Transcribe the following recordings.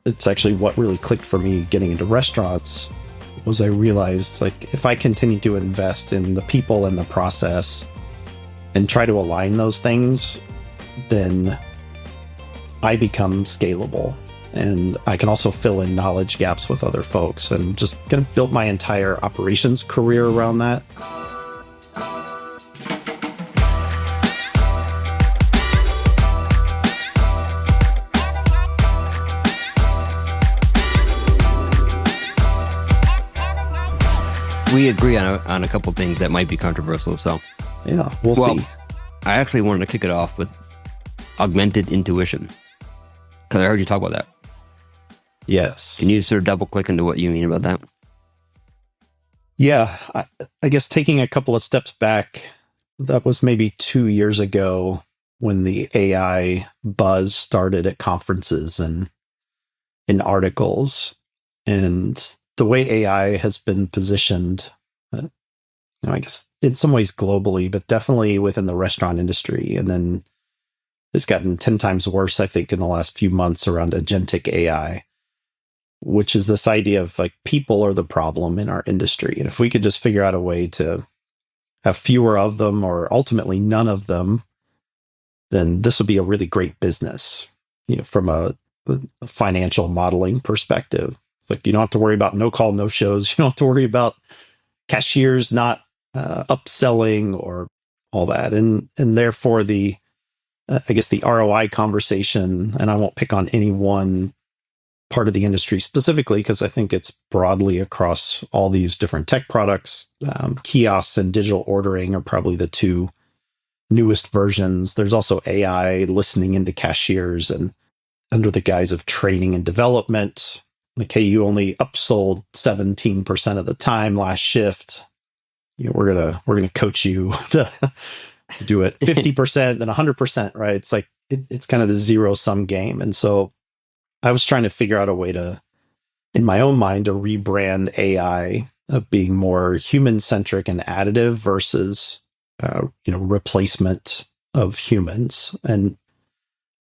it's actually what really clicked for me getting into restaurants was I realized, like, if I continue to invest in the people and the process and try to align those things, then I become scalable. And I can also fill in knowledge gaps with other folks, and just kind of built my entire operations career around that. We agree on a couple things that might be controversial. So yeah, we'll see. I actually wanted to kick it off with augmented intuition, because I heard you talk about that. Yes. Can you sort of double click into what you mean about that? Yeah, I guess taking a couple of steps back, that was maybe 2 years ago when the AI buzz started at conferences and in articles. And the way AI has been positioned, I guess in some ways globally, but definitely within the restaurant industry. And then it's gotten 10 times worse, I think, in the last few months around agentic AI, which is this idea of like people are the problem in our industry. And if we could just figure out a way to have fewer of them or ultimately none of them, then this would be a really great business, from a financial modeling perspective. Like, you don't have to worry about no call, no shows. You don't have to worry about cashiers not upselling or all that. And therefore I guess the ROI conversation, and I won't pick on any one part of the industry specifically, because I think it's broadly across all these different tech products. Kiosks and digital ordering are probably the two newest versions. There's also AI listening into cashiers and under the guise of training and development. Like, hey, you only upsold 17% of the time last shift. We're gonna coach you to do it 50%, then 100%, right? It's like it's kind of the zero sum game. And so I was trying to figure out a way to, in my own mind, to rebrand AI of being more human centric and additive versus replacement of humans. And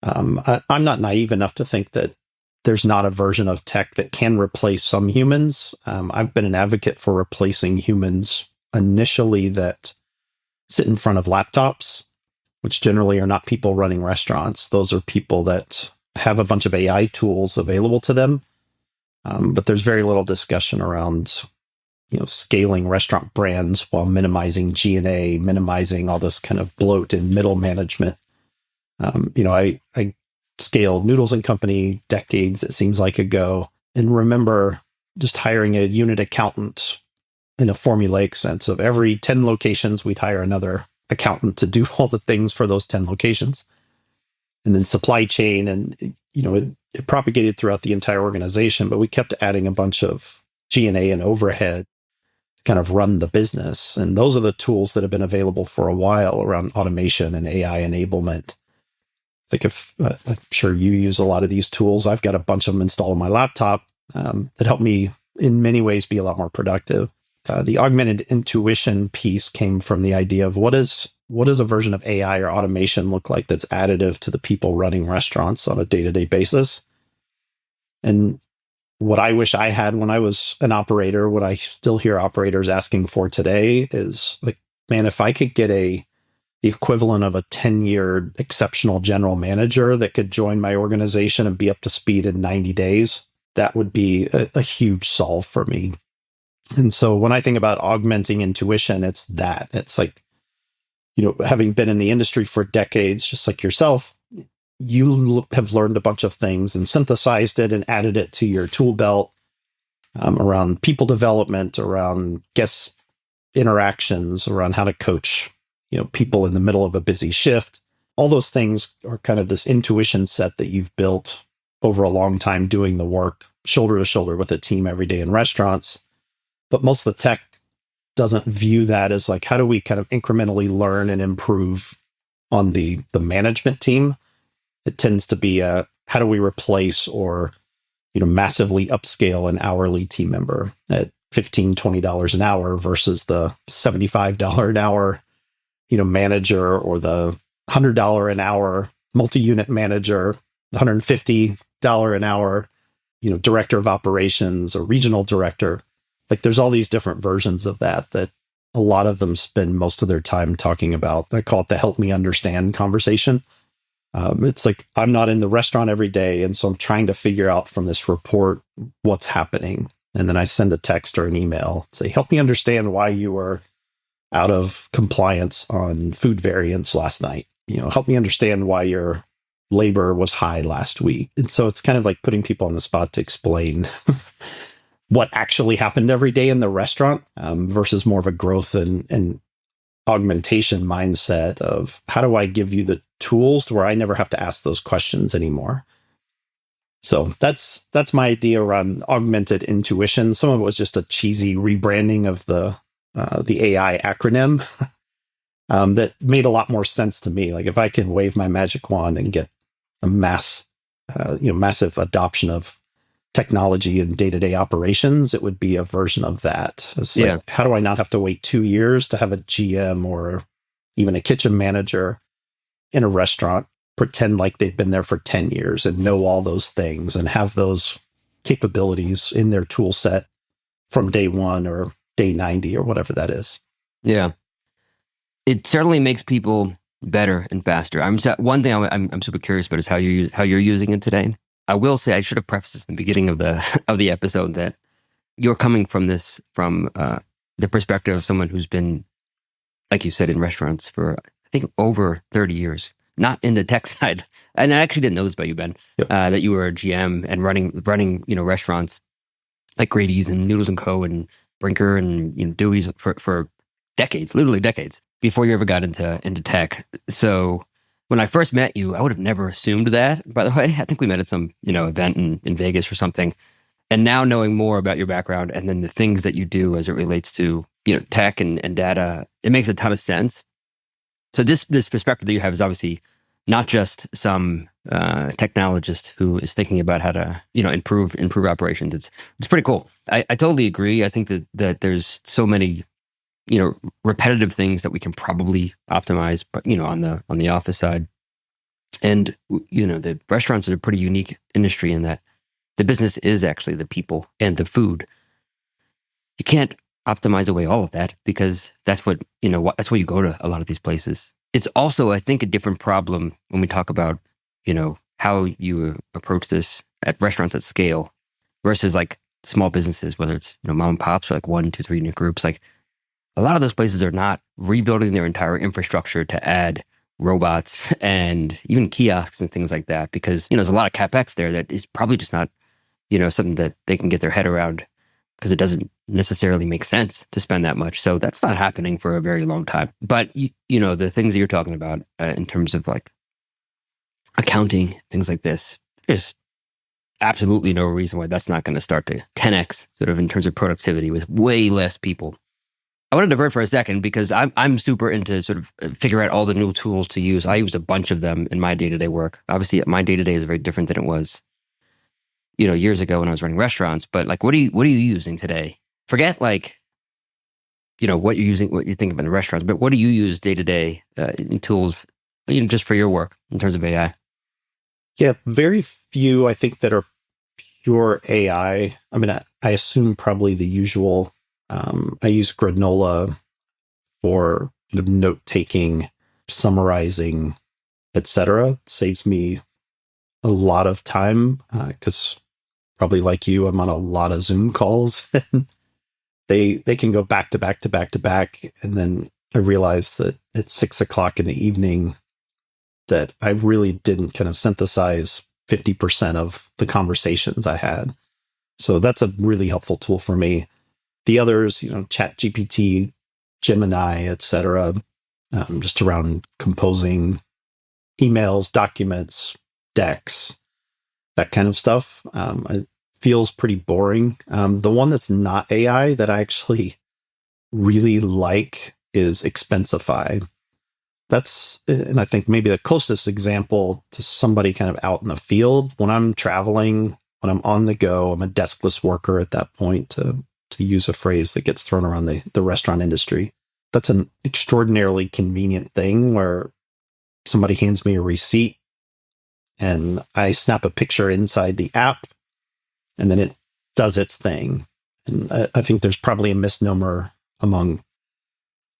I'm not naive enough to think that there's not a version of tech that can replace some humans. I've been an advocate for replacing humans initially that sit in front of laptops, which generally are not people running restaurants. Those are people that have a bunch of AI tools available to them. But there's very little discussion around, scaling restaurant brands while minimizing G&A, minimizing all this kind of bloat in middle management. I scaled Noodles and Company decades, it seems like, ago, and remember just hiring a unit accountant in a formulaic sense of every 10 locations, we'd hire another accountant to do all the things for those 10 locations. And then supply chain, and, it propagated throughout the entire organization, but we kept adding a bunch of G&A and overhead to kind of run the business. And those are the tools that have been available for a while around automation and AI enablement. Like, if I'm sure you use a lot of these tools, I've got a bunch of them installed on my laptop that help me in many ways be a lot more productive. The augmented intuition piece came from the idea of what does a version of AI or automation look like that's additive to the people running restaurants on a day-to-day basis. And what I wish I had when I was an operator, what I still hear operators asking for today is like, man, if I could get the equivalent of a 10-year exceptional general manager that could join my organization and be up to speed in 90 days, that would be a huge solve for me. And so when I think about augmenting intuition, it's that. It's like, having been in the industry for decades, just like yourself, you have learned a bunch of things and synthesized it and added it to your tool belt around people development, around guest interactions, around how to coach, people in the middle of a busy shift. All those things are kind of this intuition set that you've built over a long time doing the work shoulder to shoulder with a team every day in restaurants. But most of the tech doesn't view that as like, how do we kind of incrementally learn and improve on the management team? It tends to be how do we replace or, massively upscale an hourly team member at $15, $20 an hour versus the $75 an hour, manager, or the $100 an hour multi-unit manager, the $150 an hour director of operations or regional director. Like there's all these different versions of that a lot of them spend most of their time talking about. I call it the help me understand conversation. It's like I'm not in the restaurant every day, and so I'm trying to figure out from this report what's happening. And then I send a text or an email, say, help me understand why you were out of compliance on food variants last night. Help me understand why your labor was high last week. And so it's kind of like putting people on the spot to explain what actually happened every day in the restaurant versus more of a growth and augmentation mindset of how do I give you the tools to where I never have to ask those questions anymore. So that's my idea around augmented intuition. Some of it was just a cheesy rebranding of the AI acronym that made a lot more sense to me. Like if I can wave my magic wand and get a massive adoption of technology in day-to-day operations, it would be a version of that. It's like, how do I not have to wait 2 years to have a GM or even a kitchen manager in a restaurant pretend like they've been there for 10 years and know all those things and have those capabilities in their tool set from day one or day 90 or whatever that is. Yeah. It certainly makes people better and faster. One thing I'm super curious about is how you're using it today. I will say, I should have prefaced this in the beginning of the episode that you're coming from the perspective of someone who's been, like you said, in restaurants for I think over 30 years, not in the tech side. And I actually didn't know this about you, Ben, Yep. That you were a GM and running restaurants like Grady's and Noodles and Co. and Brinker and Dewey's for decades, literally decades, before you ever got into tech. So when I first met you, I would have never assumed that, by the way. I think we met at some, event in Vegas or something. And now knowing more about your background and then the things that you do as it relates to, tech and data, it makes a ton of sense. So this perspective that you have is obviously not just some technologist who is thinking about how to, improve operations. It's pretty cool. I totally agree. I think that there's so many repetitive things that we can probably optimize, but on the office side. And the restaurants are a pretty unique industry in that the business is actually the people and the food. You can't optimize away all of that because that's what that's why you go to a lot of these places. It's also, I think, a different problem when we talk about how you approach this at restaurants at scale versus like small businesses, whether it's mom and pops or like 1, 2, 3 unit groups. Like a lot of those places are not rebuilding their entire infrastructure to add robots and even kiosks and things like that because, there's a lot of CapEx there that is probably just not, something that they can get their head around because it doesn't necessarily make sense to spend that much. So that's not happening for a very long time. But, the things that you're talking about in terms of like accounting, things like this, there's absolutely no reason why that's not going to start to 10x sort of in terms of productivity with way less people. I want to divert for a second because I'm super into sort of figure out all the new tools to use. I use a bunch of them in my day-to-day work. Obviously, my day-to-day is very different than it was, years ago when I was running restaurants. But like, what are you using today? Forget like, what you're using, what you're thinking about in restaurants, but what do you use day-to-day in tools, just for your work in terms of AI? Yeah, very few, I think, that are pure AI. I mean, I assume probably the usual. I use Granola for note taking, summarizing, etc. It saves me a lot of time because probably like you, I'm on a lot of Zoom calls. And they can go back to back to back to back, and then I realized that at 6 o'clock in the evening that I really didn't kind of synthesize 50% of the conversations I had. So that's a really helpful tool for me. The others, Chat GPT, Gemini, etc., just around composing emails, documents, decks, that kind of stuff. It feels pretty boring. The one that's not AI that I actually really like is Expensify. And I think maybe the closest example to somebody kind of out in the field. When I'm traveling, when I'm on the go, I'm a deskless worker at that point, to use a phrase that gets thrown around the restaurant industry. That's an extraordinarily convenient thing where somebody hands me a receipt and I snap a picture inside the app and then it does its thing. And I think there's probably a misnomer among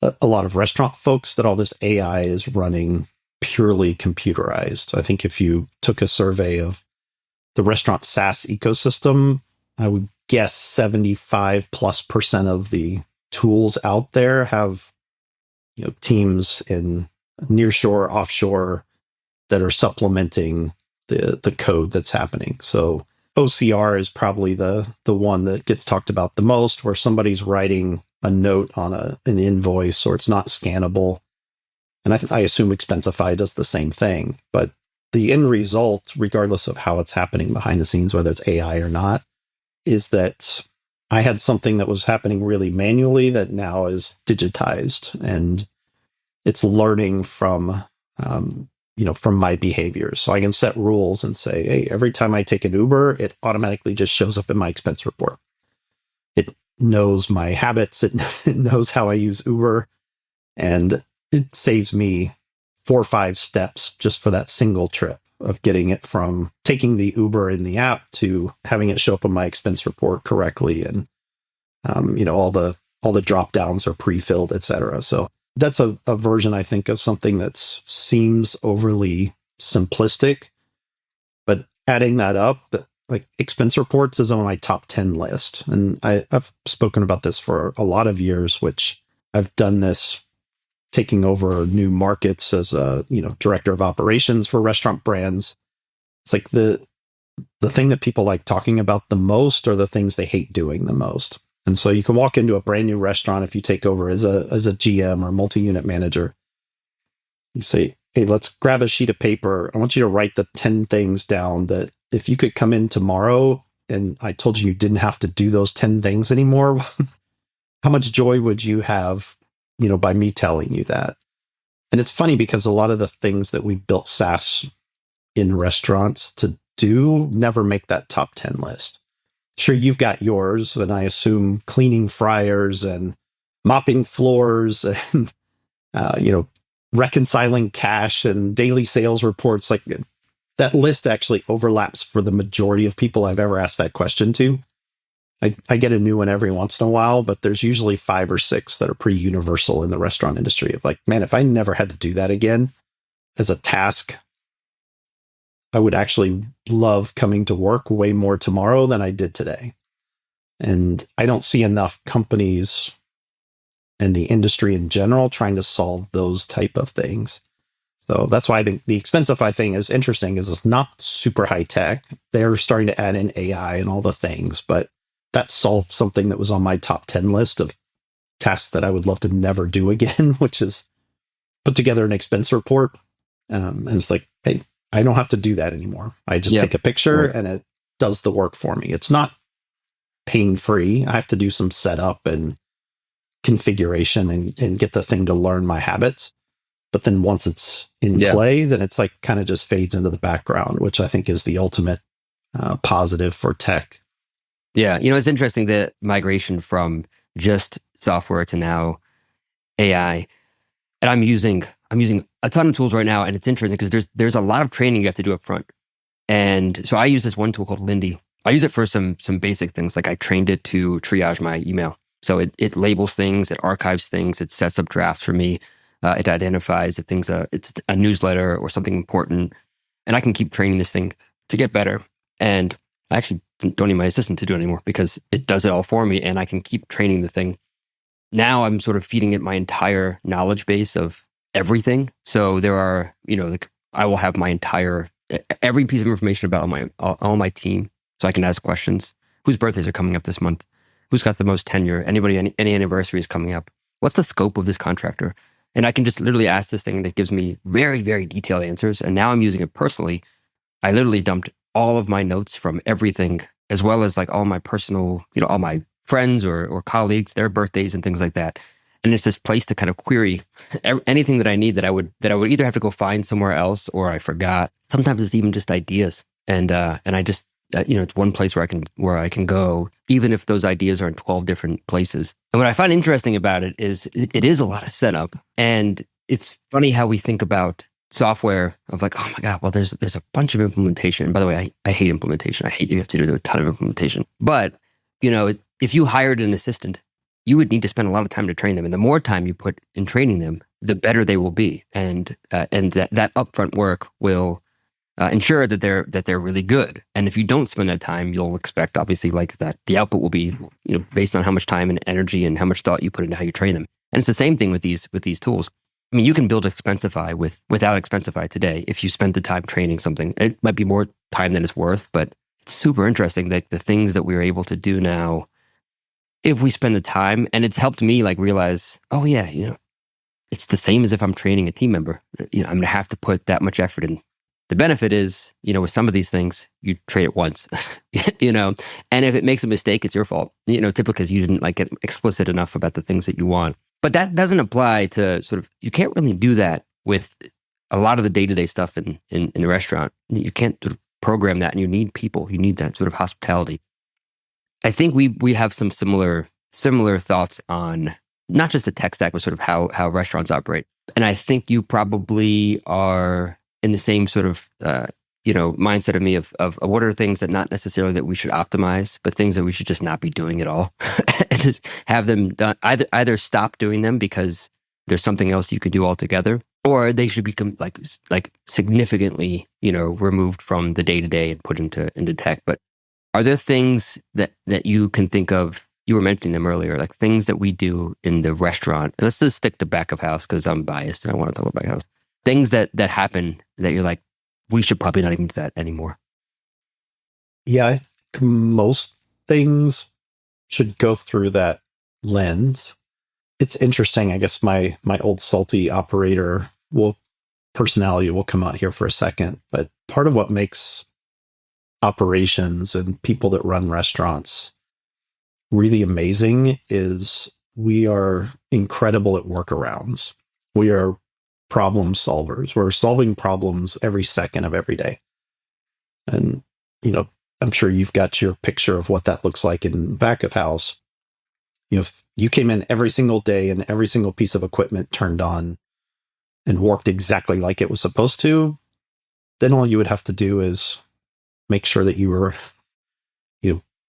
a lot of restaurant folks that all this AI is running purely computerized. I think if you took a survey of the restaurant SaaS ecosystem, I would guess 75+% of the tools out there have, teams in nearshore, offshore that are supplementing the code that's happening. So OCR is probably the one that gets talked about the most, where somebody's writing a note on an invoice or it's not scannable. And I assume Expensify does the same thing. But the end result, regardless of how it's happening behind the scenes, whether it's AI or not, is that I had something that was happening really manually that now is digitized, and it's learning from from my behaviors. So I can set rules and say, hey, every time I take an Uber, it automatically just shows up in my expense report. It knows my habits. It knows how I use Uber, and it saves me 4 or 5 steps just for that single trip of getting it from taking the Uber in the app to having it show up in my expense report correctly. And, all the drop downs are pre-filled, et cetera. So that's a version, I think, of something that seems overly simplistic, but adding that up, like expense reports is on my top 10 list. And I've spoken about this for a lot of years, which I've done this taking over new markets as a, director of operations for restaurant brands. It's like the thing that people like talking about the most are the things they hate doing the most. And so you can walk into a brand new restaurant if you take over as a GM or multi-unit manager. You say, hey, let's grab a sheet of paper. I want you to write the 10 things down that if you could come in tomorrow and I told you didn't have to do those 10 things anymore, how much joy would you have, by me telling you that? And it's funny because a lot of the things that we've built SaaS in restaurants to do never make that top 10 list. Sure, you've got yours, and I assume cleaning fryers and mopping floors and, reconciling cash and daily sales reports. Like that list actually overlaps for the majority of people I've ever asked that question to. I get a new one every once in a while, but there's usually 5 or 6 that are pretty universal in the restaurant industry of like, man, if I never had to do that again as a task, I would actually love coming to work way more tomorrow than I did today. And I don't see enough companies and the industry in general trying to solve those type of things. So that's why I think the Expensify thing is interesting, is it's not super high tech. They're starting to add in AI and all the things, but that solved something that was on my top 10 list of tasks that I would love to never do again, which is put together an expense report. And it's like, hey, I don't have to do that anymore. I just take a picture and it does the work for me. It's not pain-free. I have to do some setup and configuration and get the thing to learn my habits. But then once it's in play, then it's like kind of just fades into the background, which I think is the ultimate positive for tech. Yeah. It's interesting, the migration from just software to now AI. And I'm using a ton of tools right now, and it's interesting because there's a lot of training you have to do up front. And so I use this one tool called Lindy. I use it for some basic things. Like I trained it to triage my email. So it labels things, it archives things, it sets up drafts for me. It identifies if it's a newsletter or something important, and I can keep training this thing to get better. And I actually don't need my assistant to do it anymore because it does it all for me, and I can keep training the thing. Now I'm sort of feeding it my entire knowledge base of everything. So there are, I will have my every piece of information about all my team, so I can ask questions. Whose birthdays are coming up this month? Who's got the most tenure? Any anniversary is coming up? What's the scope of this contractor? And I can just literally ask this thing, and it gives me very, very detailed answers. And now I'm using it personally. I literally dumped all of my notes from everything, as well as like all my personal, all my friends or colleagues, their birthdays and things like that. And it's this place to kind of query anything that I need that I would either have to go find somewhere else or I forgot. Sometimes it's even just ideas. And I just, it's one place where I can go, even if those ideas are in 12 different places. And what I find interesting about it is it is a lot of setup. And it's funny how we think about software of like, oh my God, well, there's a bunch of implementation. By the way, I hate implementation. I hate you have to do a ton of implementation. But, if you hired an assistant, you would need to spend a lot of time to train them. And the more time you put in training them, the better they will be. And that upfront work will ensure that they're really good. And if you don't spend that time, you'll expect obviously like that the output will be based on how much time and energy and how much thought you put into how you train them. And it's the same thing with these tools. I mean, you can build Expensify without Expensify today if you spend the time training something. It might be more time than it's worth, but it's super interesting that the things that we're able to do now, if we spend the time, and it's helped me like realize, oh yeah, it's the same as if I'm training a team member. I'm going to have to put that much effort in. The benefit is, with some of these things, you train it once, and if it makes a mistake, it's your fault, typically because you didn't like get explicit enough about the things that you want. But that doesn't apply to you can't really do that with a lot of the day-to-day stuff in the restaurant. You can't sort of program that, and you need people. You need that sort of hospitality. I think we have some similar thoughts on not just the tech stack, but sort of how restaurants operate. And I think you probably are in the same sort of mindset of me of what are things that not necessarily that we should optimize, but things that we should just not be doing at all, and just have them done. Either stop doing them because there's something else you could do altogether, or they should become like significantly removed from the day to day and put into tech. But are there things that you can think of? You were mentioning them earlier, like things that we do in the restaurant. And let's just stick to back of house because I'm biased and I want to talk about back of house. Things that happen that you're like, we should probably not even do that anymore. Yeah, I think most things should go through that lens. It's interesting. I guess my old salty operator personality will come out here for a second, but part of what makes operations and people that run restaurants really amazing is we are incredible at workarounds. We are problem solvers. We're solving problems every second of every day. And, I'm sure you've got your picture of what that looks like in back of house. If you came in every single day and every single piece of equipment turned on and worked exactly like it was supposed to, then all you would have to do is make sure that you were,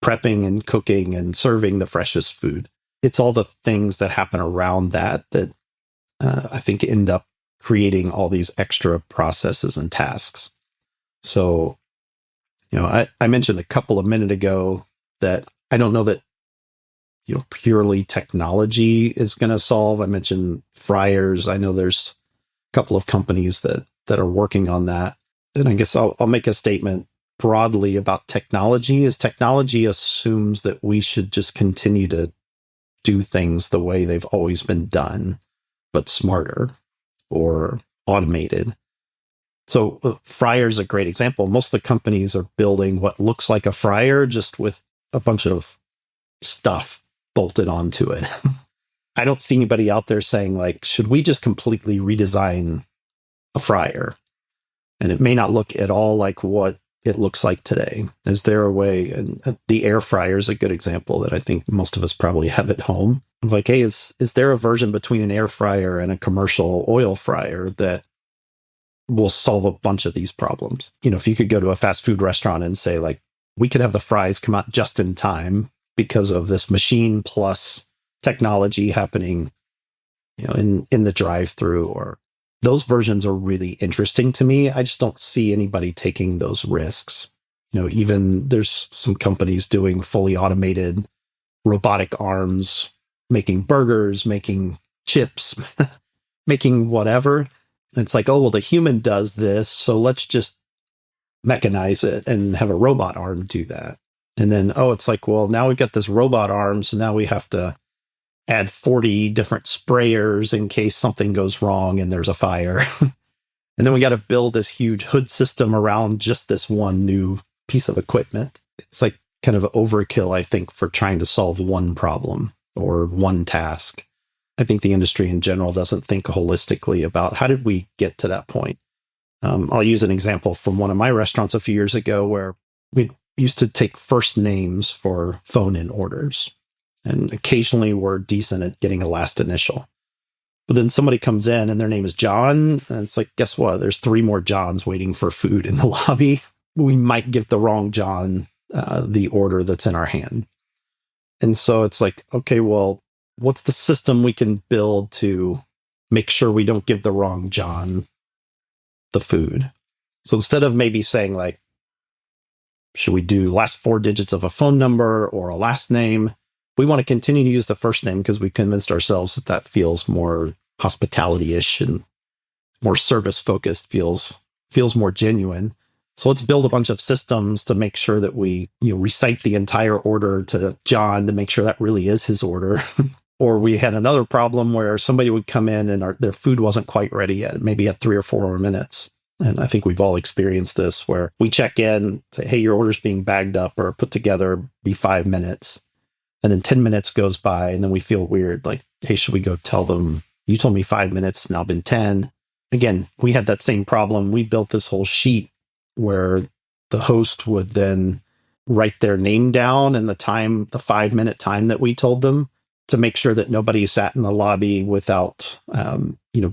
prepping and cooking and serving the freshest food. It's all the things that happen around that I think end up creating all these extra processes and tasks. So, I mentioned a couple of minutes ago that I don't know that, purely technology is going to solve. I mentioned fryers. I know there's a couple of companies that are working on that. And I guess I'll make a statement broadly about technology. Is technology assumes that we should just continue to do things the way they've always been done, but smarter or automated. So Fryer is a great example. Most of the companies are building what looks like a fryer just with a bunch of stuff bolted onto it. I don't see anybody out there saying like, should we just completely redesign a fryer? And it may not look at all like what it looks like today. Is there a way? And the air fryer is a good example that I think most of us probably have at home. Like, hey, is there a version between an air fryer and a commercial oil fryer that will solve a bunch of these problems? If you could go to a fast food restaurant and say, like, we could have the fries come out just in time because of this machine plus technology happening, in the drive-through, or those versions are really interesting to me. I just don't see anybody taking those risks. Even there's some companies doing fully automated robotic arms, making burgers, making chips, making whatever. It's like, oh, well, the human does this, so let's just mechanize it and have a robot arm do that. And then, it's like, well, now we've got this robot arm, so now we have to add 40 different sprayers in case something goes wrong and there's a fire. And then we got to build this huge hood system around just this one new piece of equipment. It's like kind of overkill, I think, for trying to solve one problem or one task. I think the industry in general doesn't think holistically about how did we get to that point. I'll use an example from one of my restaurants a few years ago where we used to take first names for phone-in orders. And occasionally we're decent at getting a last initial. But then somebody comes in and their name is John. And it's like, guess what? There's 3 more Johns waiting for food in the lobby. We might give the wrong John the order that's in our hand. And so it's like, okay, well, what's the system we can build to make sure we don't give the wrong John the food? So instead of maybe saying like, should we do last 4 digits of a phone number or a last name? We want to continue to use the first name because we convinced ourselves that that feels more hospitality-ish and more service-focused, feels more genuine. So let's build a bunch of systems to make sure that we recite the entire order to John to make sure that really is his order. Or we had another problem where somebody would come in and their food wasn't quite ready yet, maybe at 3 or 4 more minutes. And I think we've all experienced this where we check in, say, hey, your order's being bagged up or put together, be 5 minutes. And then 10 minutes goes by and then we feel weird. Like, hey, should we go tell them, you told me 5 minutes, now been 10. Again, we had that same problem. We built this whole sheet where the host would then write their name down and the 5-minute time that we told them to make sure that nobody sat in the lobby without,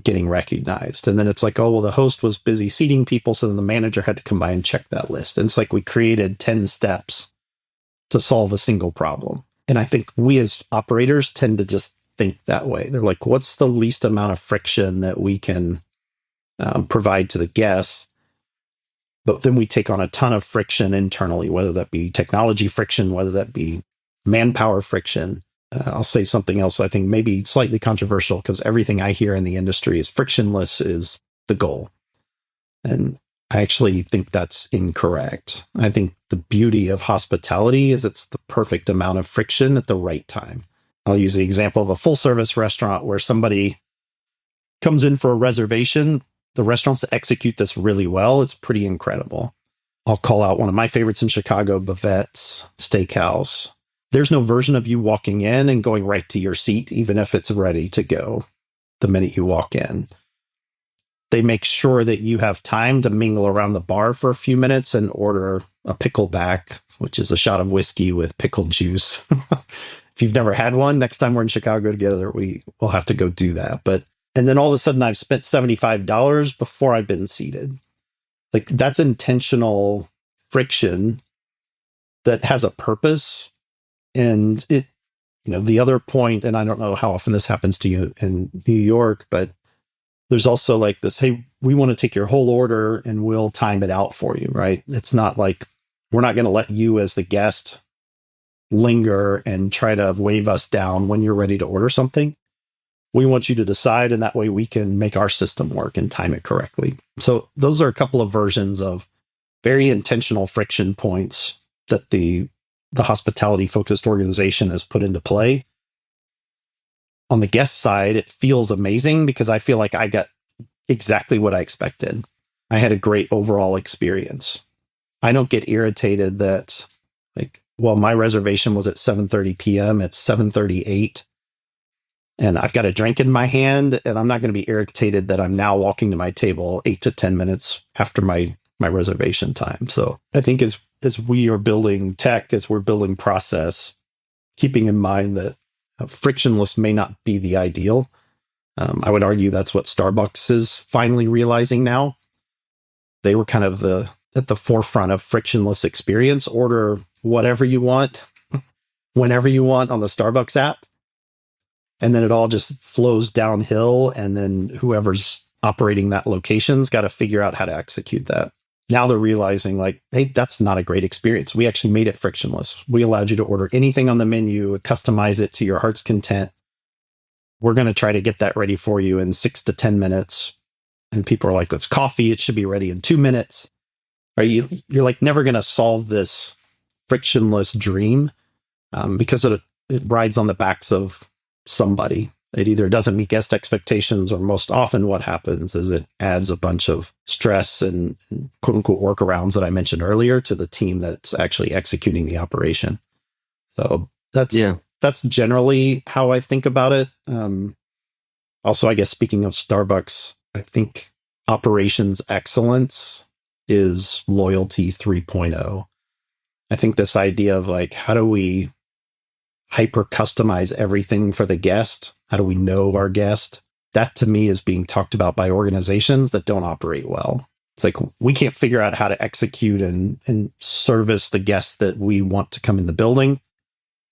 getting recognized. And then it's like, oh, well, the host was busy seating people. So then the manager had to come by and check that list. And it's like we created 10 steps to solve a single problem. And I think we as operators tend to just think that way. They're like, what's the least amount of friction that we can provide to the guests? But then we take on a ton of friction internally, whether that be technology friction, whether that be manpower friction. I'll say something else I think maybe slightly controversial because everything I hear in the industry is frictionless is the goal. And I actually think that's incorrect. I think the beauty of hospitality is it's the perfect amount of friction at the right time. I'll use the example of a full service restaurant where somebody comes in for a reservation. The restaurants that execute this really well, it's pretty incredible. I'll call out one of my favorites in Chicago, Bavette's Steakhouse. There's no version of you walking in and going right to your seat, even if it's ready to go the minute you walk in. They make sure that you have time to mingle around the bar for a few minutes and order a pickleback, which is a shot of whiskey with pickled juice. If you've never had one, next time we're in Chicago together, we'll have to go do that. And then all of a sudden I've spent $75 before I've been seated. Like that's intentional friction that has a purpose. And the other point, and I don't know how often this happens to you in New York, but there's also like this, hey, we want to take your whole order and we'll time it out for you, right? It's not like we're not going to let you as the guest linger and try to wave us down when you're ready to order something. We want you to decide, and that way we can make our system work and time it correctly. So those are a couple of versions of very intentional friction points that the hospitality-focused organization has put into play. On the guest side, it feels amazing because I feel like I got exactly what I expected. I had a great overall experience. I don't get irritated that, my reservation was at 7:30 p.m. It's 7:38. And I've got a drink in my hand, and I'm not going to be irritated that I'm now walking to my table 8 to 10 minutes after my reservation time. So I think as we are building tech, as we're building process, keeping in mind that frictionless may not be the ideal. I would argue that's what Starbucks is finally realizing now. They were kind of at the forefront of frictionless experience. Order whatever you want, whenever you want on the Starbucks app. And then it all just flows downhill. And then whoever's operating that location's got to figure out how to execute that. Now they're realizing hey, that's not a great experience. We actually made it frictionless. We allowed you to order anything on the menu, customize it to your heart's content. We're going to try to get that ready for you in 6 to 10 minutes. And people are like, it's coffee. It should be ready in 2 minutes. You're never going to solve this frictionless dream because it rides on the backs of somebody. It either doesn't meet guest expectations, or most often what happens is it adds a bunch of stress and quote unquote workarounds that I mentioned earlier to the team that's actually executing the operation. So that's generally how I think about it. Also, I guess speaking of Starbucks, I think operations excellence is loyalty 3.0. I think this idea of how do we hyper customize everything for the guest? How do we know our guest? that to me is being talked about by organizations that don't operate well. It's like, we can't figure out how to execute and service the guests that we want to come in the building.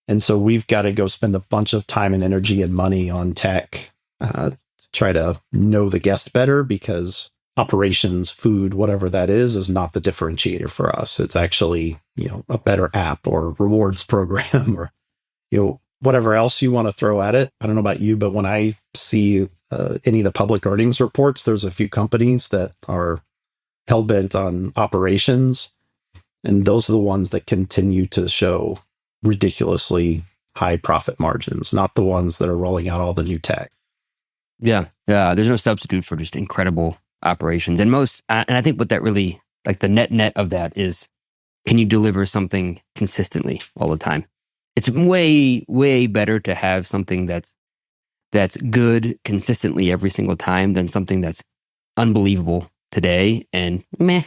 And so we've got to go spend a bunch of time and energy and money on tech to try to know the guest better, because operations, food, whatever that is not the differentiator for us. It's actually, a better app or rewards program or, whatever else you want to throw at it. I don't know about you, but when I see any of the public earnings reports, there's a few companies that are hell-bent on operations, and those are the ones that continue to show ridiculously high profit margins, not the ones that are rolling out all the new tech. Yeah. There's no substitute for just incredible operations. And I think what that really, like the net of that is, can you deliver something consistently all the time? It's way, way better to have something that's good consistently every single time than something that's unbelievable today and meh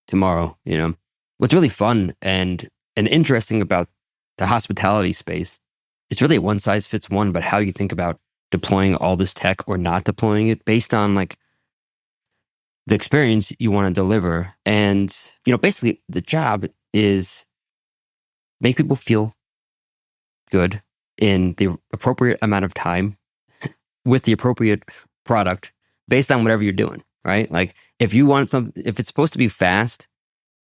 tomorrow. What's really fun and interesting about the hospitality space, it's really a one size fits one, but how you think about deploying all this tech or not deploying it based on like the experience you want to deliver. And, basically the job is make people feel good in the appropriate amount of time with the appropriate product based on whatever you're doing, right? Like if it's supposed to be fast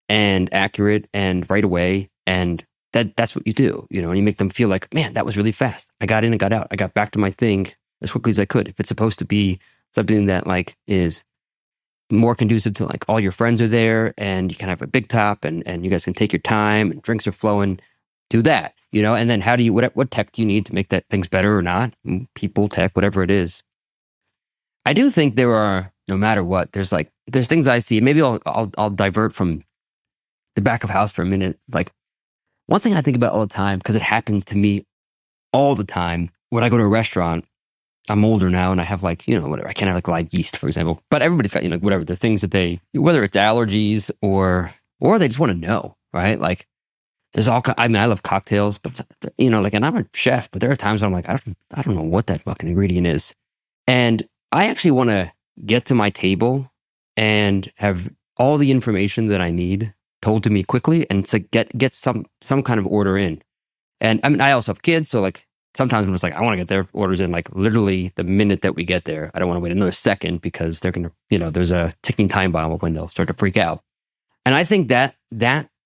and accurate and right away, and that's what you do, and you make them feel like, man, that was really fast. I got in and got out. I got back to my thing as quickly as I could. If it's supposed to be something that like is more conducive to like all your friends are there and you can have a big top and you guys can take your time and drinks are flowing, do that, and then how do you, what tech do you need to make that things better or not? People, tech, whatever it is. I do think there are, no matter what, there's things I see. Maybe I'll divert from the back of house for a minute. Like one thing I think about all the time, because it happens to me all the time when I go to a restaurant. I'm older now and I have whatever. I can't have like live yeast, for example. But everybody's got, whatever the things that whether it's allergies or they just want to know, right? Like there's I love cocktails, but and I'm a chef, but there are times when I'm like, I don't know what that fucking ingredient is. And I actually want to get to my table and have all the information that I need told to me quickly and to get some kind of order in. And I also have kids, so like sometimes I'm just like, I want to get their orders in like literally the minute that we get there. I don't want to wait another second because they're going to, there's a ticking time bomb when they'll start to freak out. And I think that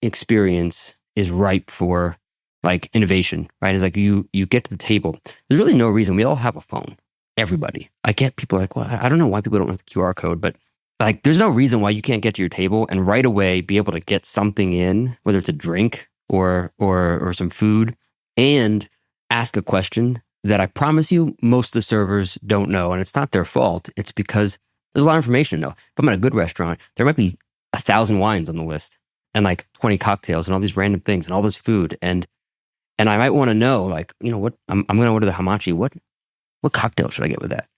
experience is ripe for like innovation, right? It's like you get to the table. There's really no reason. We all have a phone. Everybody. I get people like, well, I don't know why people don't have the QR code, but like there's no reason why you can't get to your table and right away be able to get something in, whether it's a drink or some food, and ask a question that I promise you most of the servers don't know. And it's not their fault. It's because there's a lot of information to know. If I'm at a good restaurant, there might be 1,000 wines on the list and like 20 cocktails and all these random things and all this food. And I might want to know, like, what I'm going to order the hamachi. What cocktail should I get with that?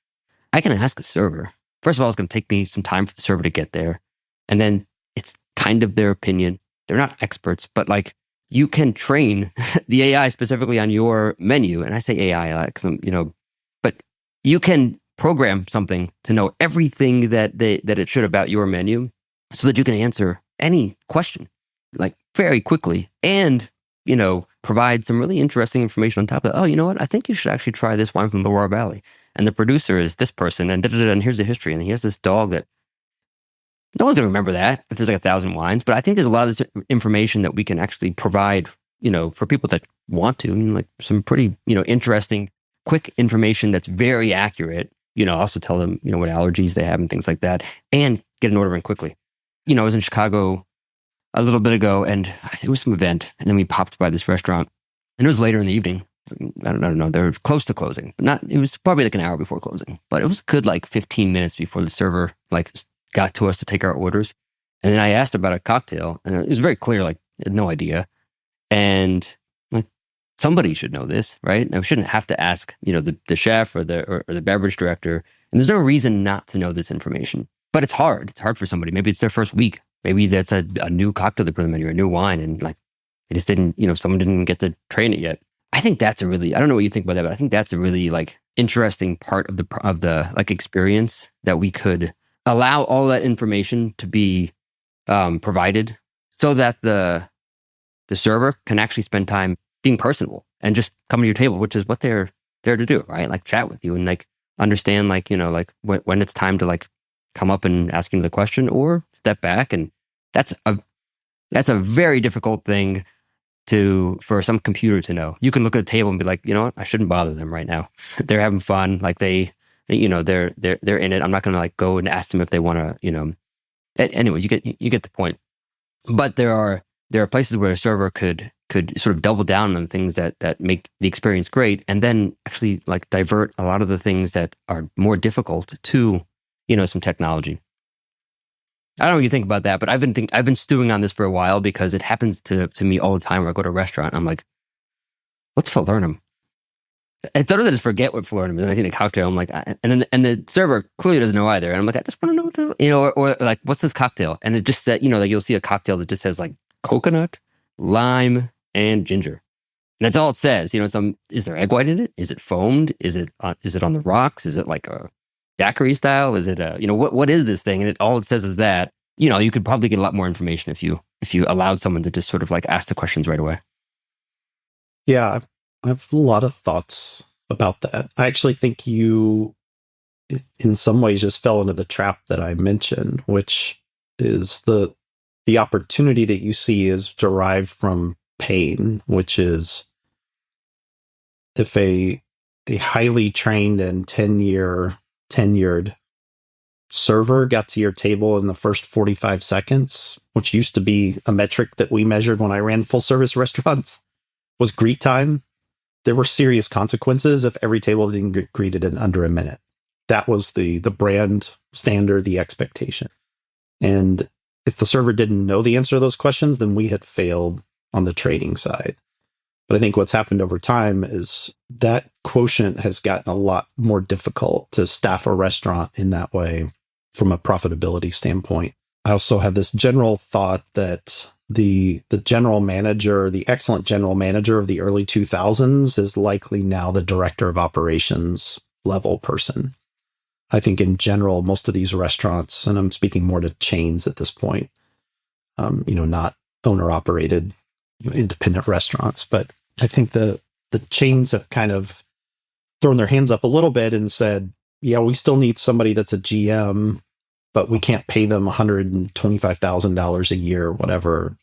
I can ask a server. First of all, it's going to take me some time for the server to get there. And then it's kind of their opinion. They're not experts, but like you can train the AI specifically on your menu. And I say AI because but you can program something to know everything that it should about your menu so that you can answer any question like very quickly and, provide some really interesting information on top of that. Oh, you know what? I think you should actually try this wine from the Loire Valley. And the producer is this person and and here's the history. And he has this dog that no one's going to remember that if there's like 1,000 wines. But I think there's a lot of this information that we can actually provide, for people that want to, like some pretty, interesting, quick information that's very accurate. Also tell them, what allergies they have and things like that, and get an order in quickly. I was in Chicago a little bit ago and it was some event. And then we popped by this restaurant and it was later in the evening. I don't know. They were close to closing, but it was probably like an hour before closing, but it was a good like 15 minutes before the server like got to us to take our orders. And then I asked about a cocktail and it was very clear, like I had no idea. And like somebody should know this, right? And I shouldn't have to ask, the chef or the beverage director. And there's no reason not to know this information, but it's hard. It's hard for somebody. Maybe it's their first week. Maybe that's a new cocktail they put on the menu, or a new wine. And like, it just didn't, someone didn't get to train it yet. I think that's a really, I don't know what you think about that, but I think that's a really like interesting part of the like experience, that we could allow all that information to be provided so that the server can actually spend time being personable and just come to your table, which is what they're there to do, right? Like chat with you and like understand, like, like when it's time to like come up and ask you the question or step back. And that's a very difficult thing for some computer to know. You can look at the table and be like, you know what, I shouldn't bother them right now. They're having fun. Like they're in it. I'm not going to like go and ask them if they want to, anyways, you get the point. But there are places where a server could sort of double down on things that make the experience great, and then actually like divert a lot of the things that are more difficult to, some technology. I don't know what you think about that, but I've been stewing on this for a while, because it happens to me all the time where I go to a restaurant. I'm like, what's falernum? It's other than just forget what falernum is. And I see a cocktail. I'm like, and the server clearly doesn't know either. And I'm like, I just want to know what or like, what's this cocktail? And it just said, like you'll see a cocktail that just says like coconut, lime, and ginger. And that's all it says. Is there egg white in it? Is it foamed? Is it on the rocks? Is it like a daiquiri style? Is it what is this thing? And all it says is that. You could probably get a lot more information if you allowed someone to just sort of like ask the questions right away. Yeah, I have a lot of thoughts about that. I actually think you, in some ways, just fell into the trap that I mentioned, which is the opportunity that you see is derived from pain, which is if a highly trained and tenured server got to your table in the first 45 seconds, which used to be a metric that we measured when I ran full service restaurants, was greet time. There were serious consequences if every table didn't get greeted in under a minute. That was the brand standard, the expectation. And if the server didn't know the answer to those questions, then we had failed on the trading side. But I think what's happened over time is that quotient has gotten a lot more difficult to staff a restaurant in that way from a profitability standpoint. I also have this general thought that the general manager, the excellent general manager of the early 2000s is likely now the director of operations level person. I think in general, most of these restaurants, and I'm speaking more to chains at this point, not owner operated independent restaurants, but I think the chains have kind of thrown their hands up a little bit and said, yeah, we still need somebody that's a GM, but we can't pay them $125,000 a year, whatever,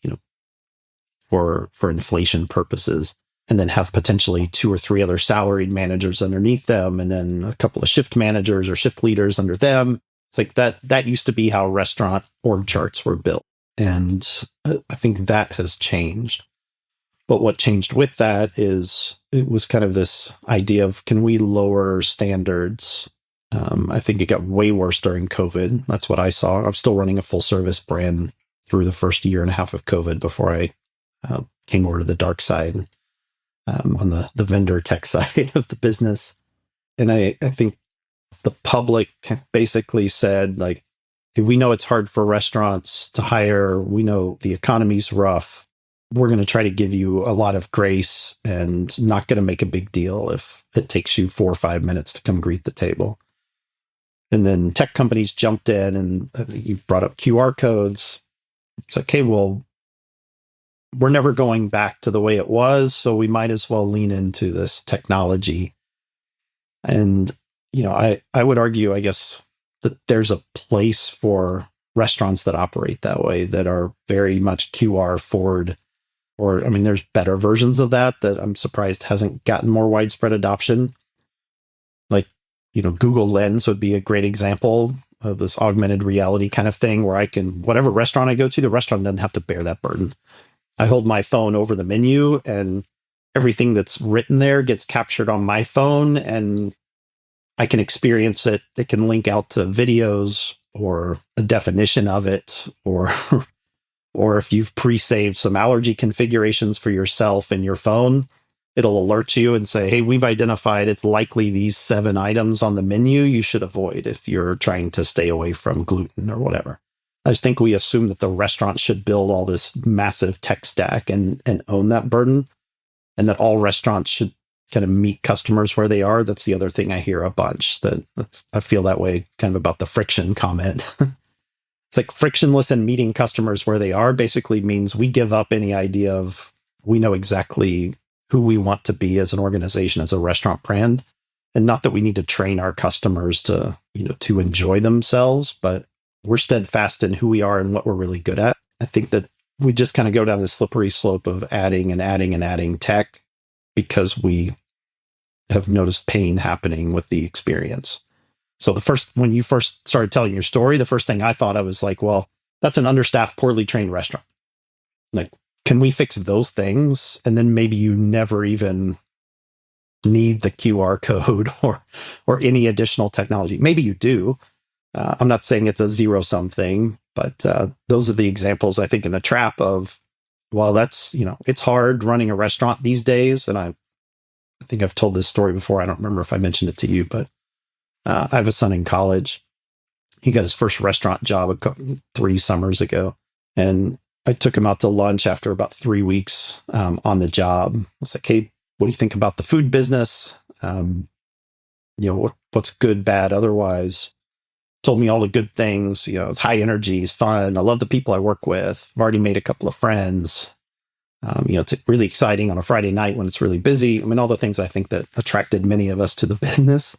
for inflation purposes, and then have potentially 2 or 3 other salaried managers underneath them, and then a couple of shift managers or shift leaders under them. It's like that used to be how restaurant org charts were built. And I think that has changed. But what changed with that is it was kind of this idea of, can we lower standards? I think it got way worse during COVID. That's what I saw. I'm still running a full service brand through the first year and a half of COVID before I came over to the dark side on the vendor tech side of the business. And I think the public basically said, like, hey, we know it's hard for restaurants to hire. We know the economy's rough. We're going to try to give you a lot of grace and not going to make a big deal if it takes you 4 or 5 minutes to come greet the table. And then tech companies jumped in, and you brought up QR codes. It's like, okay, well, we're never going back to the way it was, so we might as well lean into this technology. And, I would argue, I guess, that there's a place for restaurants that operate that way, that are very much QR forward. Or, I mean, there's better versions of that I'm surprised hasn't gotten more widespread adoption. Like, Google Lens would be a great example of this augmented reality kind of thing, where whatever restaurant I go to, the restaurant doesn't have to bear that burden. I hold my phone over the menu, and everything that's written there gets captured on my phone, and I can experience it. It can link out to videos or a definition of it, or or if you've pre-saved some allergy configurations for yourself in your phone, it'll alert you and say, hey, we've identified it's likely these 7 items on the menu you should avoid if you're trying to stay away from gluten or whatever. I just think we assume that the restaurant should build all this massive tech stack and own that burden. and that all restaurants should kind of meet customers where they are. That's the other thing I hear a bunch. I feel that way kind of about the friction comment. It's like frictionless and meeting customers where they are basically means we give up any idea of we know exactly who we want to be as an organization, as a restaurant brand. And not that we need to train our customers to, to enjoy themselves, but we're steadfast in who we are and what we're really good at. I think that we just kind of go down the slippery slope of adding and adding and adding tech because we have noticed pain happening with the experience. So when you first started telling your story, the first thing I thought, I was like, well, that's an understaffed, poorly trained restaurant. Like, can we fix those things? And then maybe you never even need the QR code or any additional technology. Maybe you do. I'm not saying it's a zero-sum thing, but those are the examples, I think, in the trap of, well, that's, it's hard running a restaurant these days. And I think I've told this story before. I don't remember if I mentioned it to you, but I have a son in college. He got his first restaurant job 3 summers ago. And I took him out to lunch after about 3 weeks on the job. I was like, hey, what do you think about the food business? What's good, bad, otherwise? Told me all the good things. It's high energy, it's fun. I love the people I work with. I've already made a couple of friends. It's really exciting on a Friday night when it's really busy. I mean, all the things I think that attracted many of us to the business.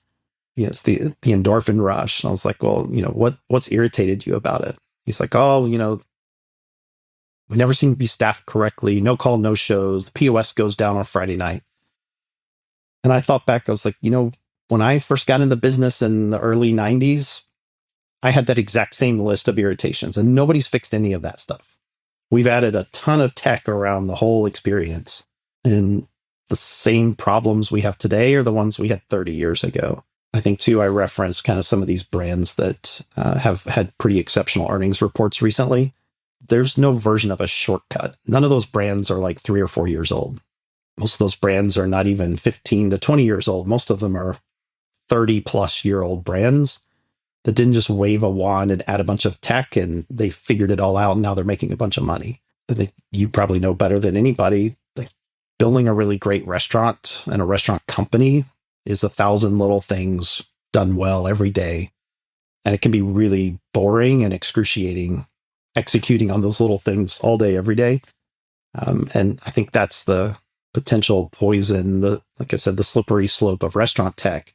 It's the endorphin rush. And I was like, well, what's irritated you about it? He's like, oh, we never seem to be staffed correctly. No call, no shows. The POS goes down on Friday night. And I thought back, I was like, when I first got in the business in the early 90s, I had that exact same list of irritations, and nobody's fixed any of that stuff. We've added a ton of tech around the whole experience, and the same problems we have today are the ones we had 30 years ago. I think, too, I referenced kind of some of these brands that have had pretty exceptional earnings reports recently. There's no version of a shortcut. None of those brands are like 3 or 4 years old. Most of those brands are not even 15 to 20 years old. Most of them are 30-plus-year-old brands that didn't just wave a wand and add a bunch of tech and they figured it all out and now they're making a bunch of money. I think you probably know better than anybody, like building a really great restaurant and a restaurant company is 1,000 little things done well every day. And it can be really boring and excruciating executing on those little things all day, every day. And I think that's the potential poison, like I said, the slippery slope of restaurant tech.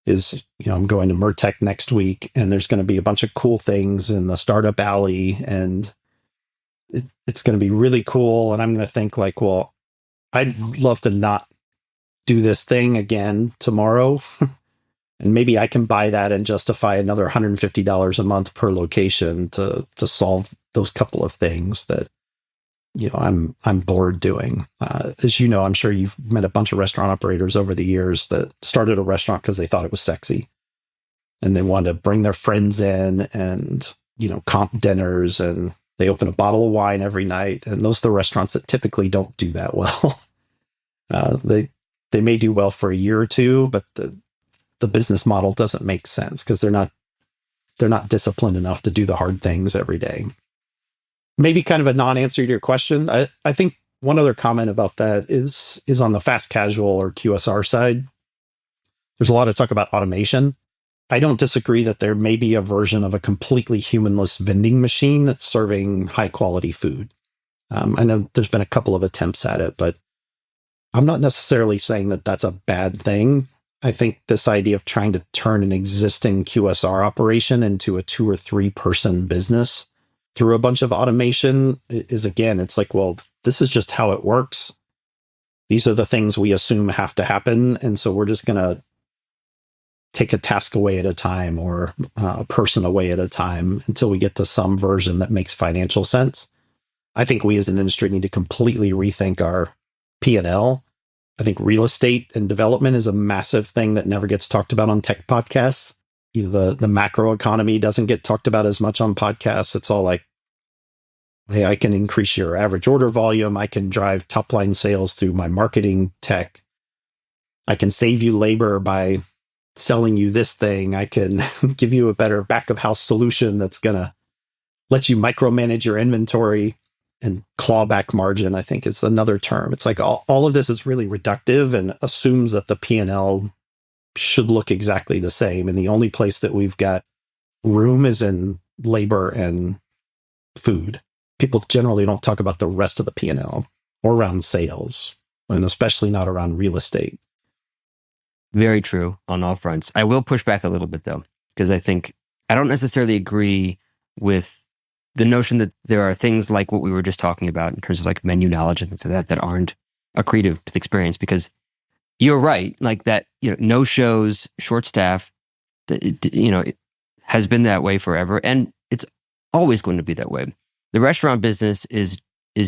Is, I'm going to Mertech next week and there's going to be a bunch of cool things in the startup alley and it's going to be really cool. And I'm going to think like, well, I'd love to not do this thing again tomorrow. And maybe I can buy that and justify another $150 a month per location to solve those couple of things that, I'm bored doing. As you know, I'm sure you've met a bunch of restaurant operators over the years that started a restaurant because they thought it was sexy. And they wanted to bring their friends in and, comp dinners, and they open a bottle of wine every night. And those are the restaurants that typically don't do that well. They may do well for a year or two, but the business model doesn't make sense because they're not disciplined enough to do the hard things every day. Maybe kind of a non-answer to your question. I think one other comment about that is on the fast casual or QSR side. There's a lot of talk about automation. I don't disagree that there may be a version of a completely humanless vending machine that's serving high quality food. I know there's been a couple of attempts at it, but I'm not necessarily saying that that's a bad thing. I think this idea of trying to turn an existing QSR operation into a 2 or 3 person business through a bunch of automation is, again, it's like, well, this is just how it works. These are the things we assume have to happen. And so we're just going to take a task away at a time or a person away at a time until we get to some version that makes financial sense. I think we as an industry need to completely rethink our P&L. I think real estate and development is a massive thing that never gets talked about on tech podcasts. The macro economy doesn't get talked about as much on podcasts. It's all like, hey, I can increase your average order volume. I can drive top line sales through my marketing tech. I can save you labor by selling you this thing. I can give you a better back of house solution that's going to let you micromanage your inventory. and clawback margin, I think, is another term. It's like all of this is really reductive and assumes that the P&L should look exactly the same. And the only place that we've got room is in labor and food. People generally don't talk about the rest of the P&L or around sales, and especially not around real estate. Very true on all fronts. I will push back a little bit though, because I don't necessarily agree with the notion that there are things like what we were just talking about in terms of like menu knowledge and things like that that aren't accretive to the experience. Because you're right, like that, no shows, short staff, it has been that way forever, and it's always going to be that way. The restaurant business is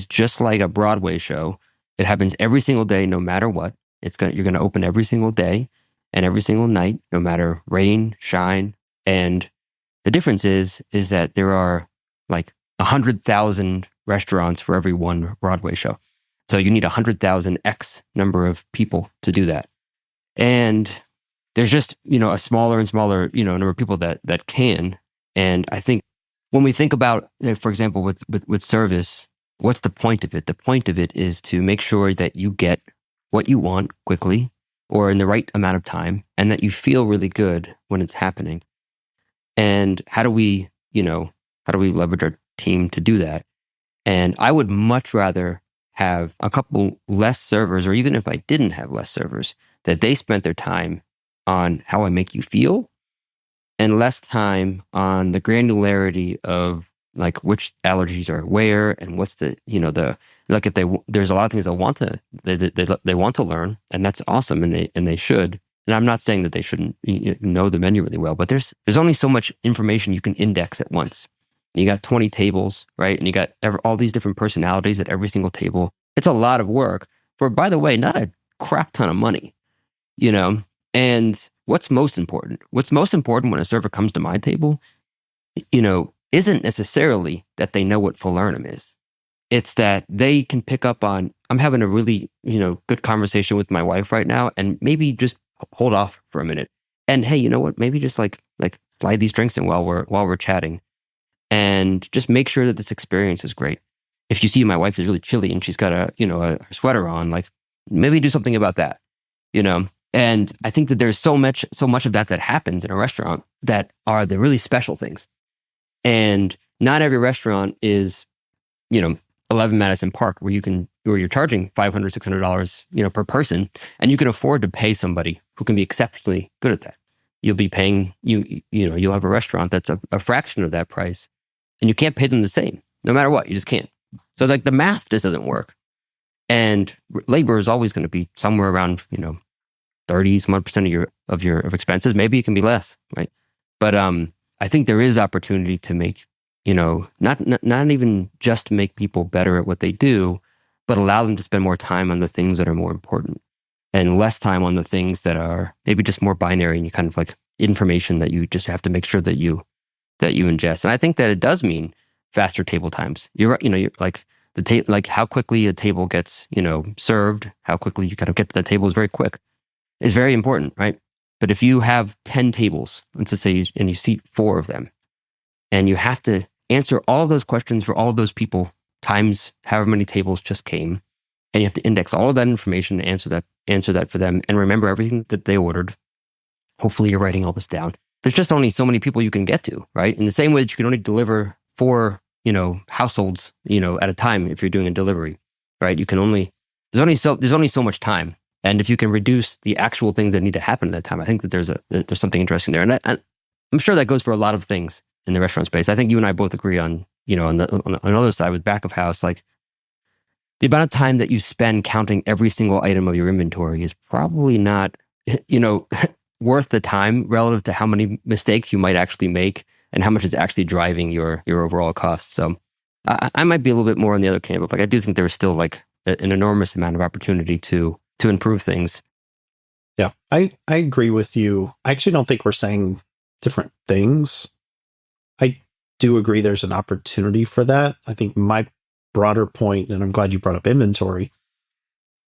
just like a Broadway show. It happens every single day, no matter what. You're gonna open every single day and every single night, no matter rain, shine. And the difference is that there are like 100,000 restaurants for every one Broadway show. So you need 100,000 X number of people to do that. And there's just, a smaller and smaller, number of people that can. And I think when we think about, for example, with service, what's the point of it? The point of it is to make sure that you get what you want quickly or in the right amount of time, and that you feel really good when it's happening. And how do we leverage our team to do that? And I would much rather have a couple less servers, or even if I didn't have less servers, that they spent their time on how I make you feel and less time on the granularity of like which allergies are where and what's like if there's a lot of things they want to learn, and that's awesome, and they should. And I'm not saying that they shouldn't know the menu really well, but there's only so much information you can index at once. You got 20 tables, right? And you got all these different personalities at every single table. It's a lot of work for, by the way, not a crap ton of money, And what's most important? What's most important when a server comes to my table, isn't necessarily that they know what falernum is. It's that they can pick up on, I'm having a really, good conversation with my wife right now, and maybe just hold off for a minute. And hey, you know what? Maybe just like slide these drinks in while we're chatting, and just make sure that this experience is great. If you see my wife is really chilly and she's got a sweater on, like maybe do something about that, And I think that there's so much of that happens in a restaurant that are the really special things. And not every restaurant is, 11 Madison Park where you're charging $500, $600, per person, and you can afford to pay somebody who can be exceptionally good at that. You'll be paying, you'll have a restaurant that's a fraction of that price, and you can't pay them the same, no matter what. You just can't. So like the math just doesn't work. And labor is always going to be somewhere around, 30% of your expenses. Maybe it can be less, right? But I think there is opportunity to make, not even just make people better at what they do, but allow them to spend more time on the things that are more important and less time on the things that are maybe just more binary and you kind of like information that you just have to make sure that you ingest. And I think that it does mean faster table times. You're right, you're like like how quickly a table gets, served, how quickly you kind of get to that table is very quick. Is very important, right? But if you have 10 tables, let's just say, and you seat 4 of them, and you have to answer all of those questions for all of those people times however many tables just came, and you have to index all of that information and answer that for them, and remember everything that they ordered. Hopefully you're writing all this down. There's just only so many people you can get to, right? In the same way that you can only deliver 4, households, at a time if you're doing a delivery, right? There's only so much time. And if you can reduce the actual things that need to happen at that time, I think that there's something interesting there. And I'm sure that goes for a lot of things in the restaurant space. I think you and I both agree on the other side with back of house, like the amount of time that you spend counting every single item of your inventory is probably not, worth the time relative to how many mistakes you might actually make and how much it's actually driving your overall cost. So I might be a little bit more on the other camp, but like I do think there's still like an enormous amount of opportunity to improve things. Yeah, I agree with you. I actually don't think we're saying different things. I do agree there's an opportunity for that. I think my broader point, and I'm glad you brought up inventory,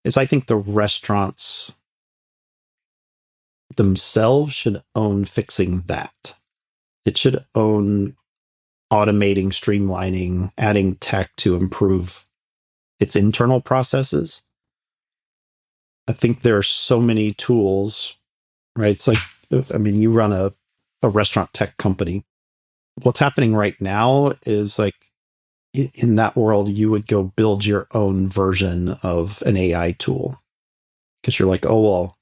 is I think the restaurants themselves should own fixing that. It should own automating, streamlining, adding tech to improve its internal processes. I think there are so many tools, right? It's like, I mean, you run a restaurant tech company. What's happening right now is like in that world, you would go build your own version of an AI tool because you're like, oh, well,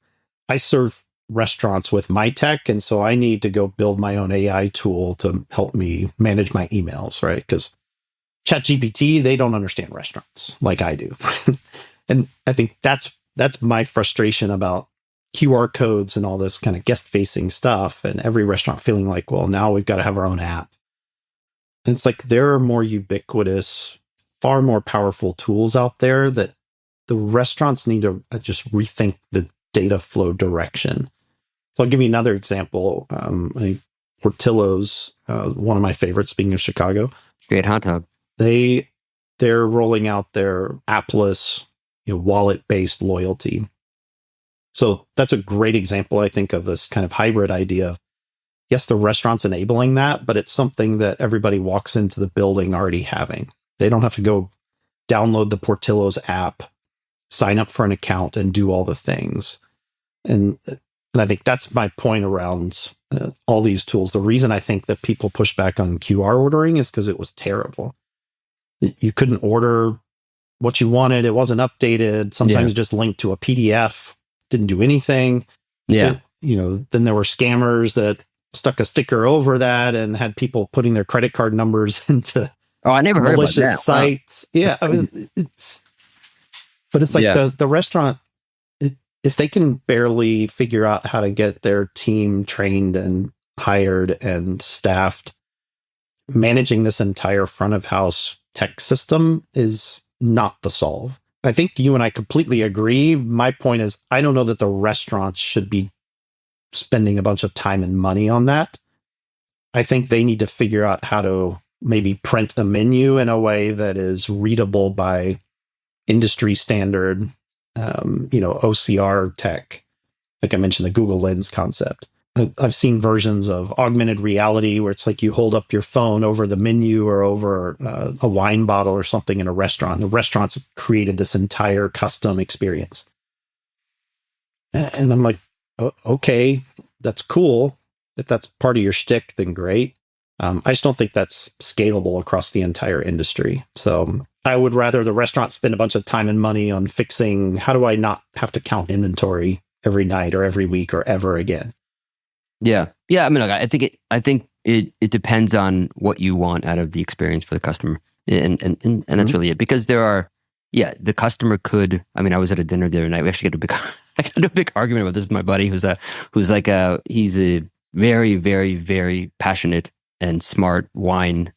I serve restaurants with my tech. And so I need to go build my own AI tool to help me manage my emails, right? Because ChatGPT, they don't understand restaurants like I do. And I think that's my frustration about QR codes and all this kind of guest facing stuff, and every restaurant feeling like, well, now we've got to have our own app. And it's like there are more ubiquitous, far more powerful tools out there that the restaurants need to just rethink the data flow direction. So I'll give you another example. I think Portillo's, one of my favorites, speaking of Chicago. Great hot tub. They're rolling out their appless, wallet-based loyalty. So that's a great example, I think, of this kind of hybrid idea. Yes, the restaurant's enabling that, but it's something that everybody walks into the building already having. They don't have to go download the Portillo's app, sign up for an account, and do all the things. And I think that's my point around all these tools. The reason I think that people push back on QR ordering is because it was terrible. You couldn't order what you wanted. It wasn't updated. Sometimes just linked to a PDF, didn't do anything. Yeah. Then there were scammers that stuck a sticker over that and had people putting their credit card numbers into I never heard about that. sites. Wow. Yeah. I mean, it's like the restaurant, if they can barely figure out how to get their team trained and hired and staffed, managing this entire front of house tech system is not the solve. I think you and I completely agree. My point is, I don't know that the restaurants should be spending a bunch of time and money on that. I think they need to figure out how to maybe print a menu in a way that is readable by industry standard, OCR tech. Like I mentioned, the Google Lens concept. I've seen versions of augmented reality where it's like you hold up your phone over the menu or over a wine bottle or something in a restaurant. The restaurants created this entire custom experience. And I'm like, okay, that's cool. If that's part of your shtick, then great. I just don't think that's scalable across the entire industry. So I would rather the restaurant spend a bunch of time and money on fixing, how do I not have to count inventory every night or every week or ever again? Yeah. I mean, look, I think it depends on what you want out of the experience for the customer, and that's really it. Because there are, the customer could. I mean, I was at a dinner the other night. We actually I got a big argument about this with my buddy, he's a very, very, very passionate and smart wine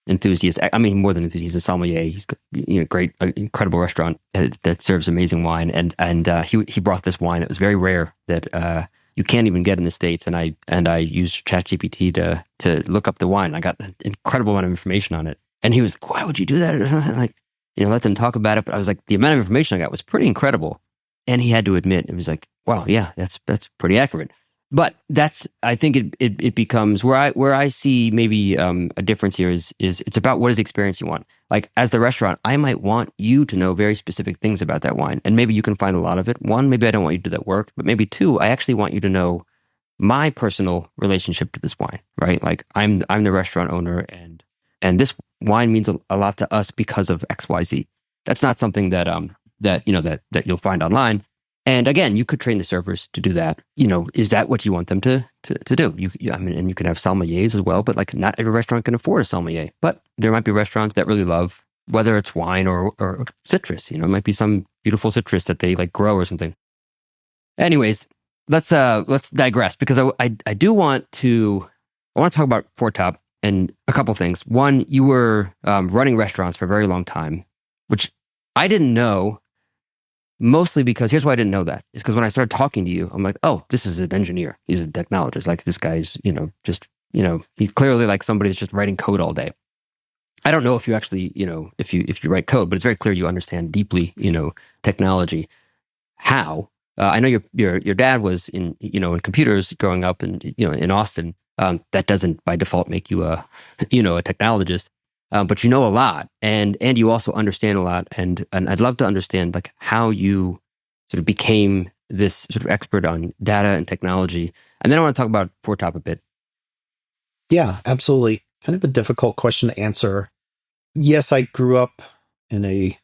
enthusiast. I mean, more than enthusiast, he's a sommelier. He's got great, incredible restaurant that serves amazing wine, and he brought this wine. It was very rare that you can't even get in the States, and I used ChatGPT to look up the wine. I got an incredible amount of information on it, and he was, why would you do that? And like, let them talk about it. But I was like, the amount of information I got was pretty incredible, and he had to admit, it was like, wow, yeah, that's pretty accurate. But I think it becomes where I see maybe a difference here is it's about what is the experience you want. Like as the restaurant, I might want you to know very specific things about that wine, and maybe you can find a lot of it. One, maybe I don't want you to do that work, but maybe two, I actually want you to know my personal relationship to this wine, right? Like I'm the restaurant owner, and this wine means a lot to us because of X, Y, Z. That's not something that you'll find online. And again, you could train the servers to do that. Is that what you want them to do? And you can have sommeliers as well, but like not every restaurant can afford a sommelier. But there might be restaurants that really love, whether it's wine or citrus. It might be some beautiful citrus that they like grow or something. Anyways, let's digress, because I do want to talk about Four Top and a couple things. One, you were running restaurants for a very long time, which I didn't know. Mostly because here's why I didn't know that. Is because when I started talking to you, I'm like, oh, this is an engineer. He's a technologist. Like this guy's, he's clearly like somebody that's just writing code all day. I don't know if you actually, if you write code, but it's very clear you understand deeply, technology. How? I know your dad was in computers growing up in Austin. That doesn't by default make you a, a technologist, but you know a lot, and you also understand a lot. And I'd love to understand like how you sort of became this sort of expert on data and technology. And then I want to talk about Foretop a bit. Yeah, absolutely. Kind of a difficult question to answer. Yes, I grew up in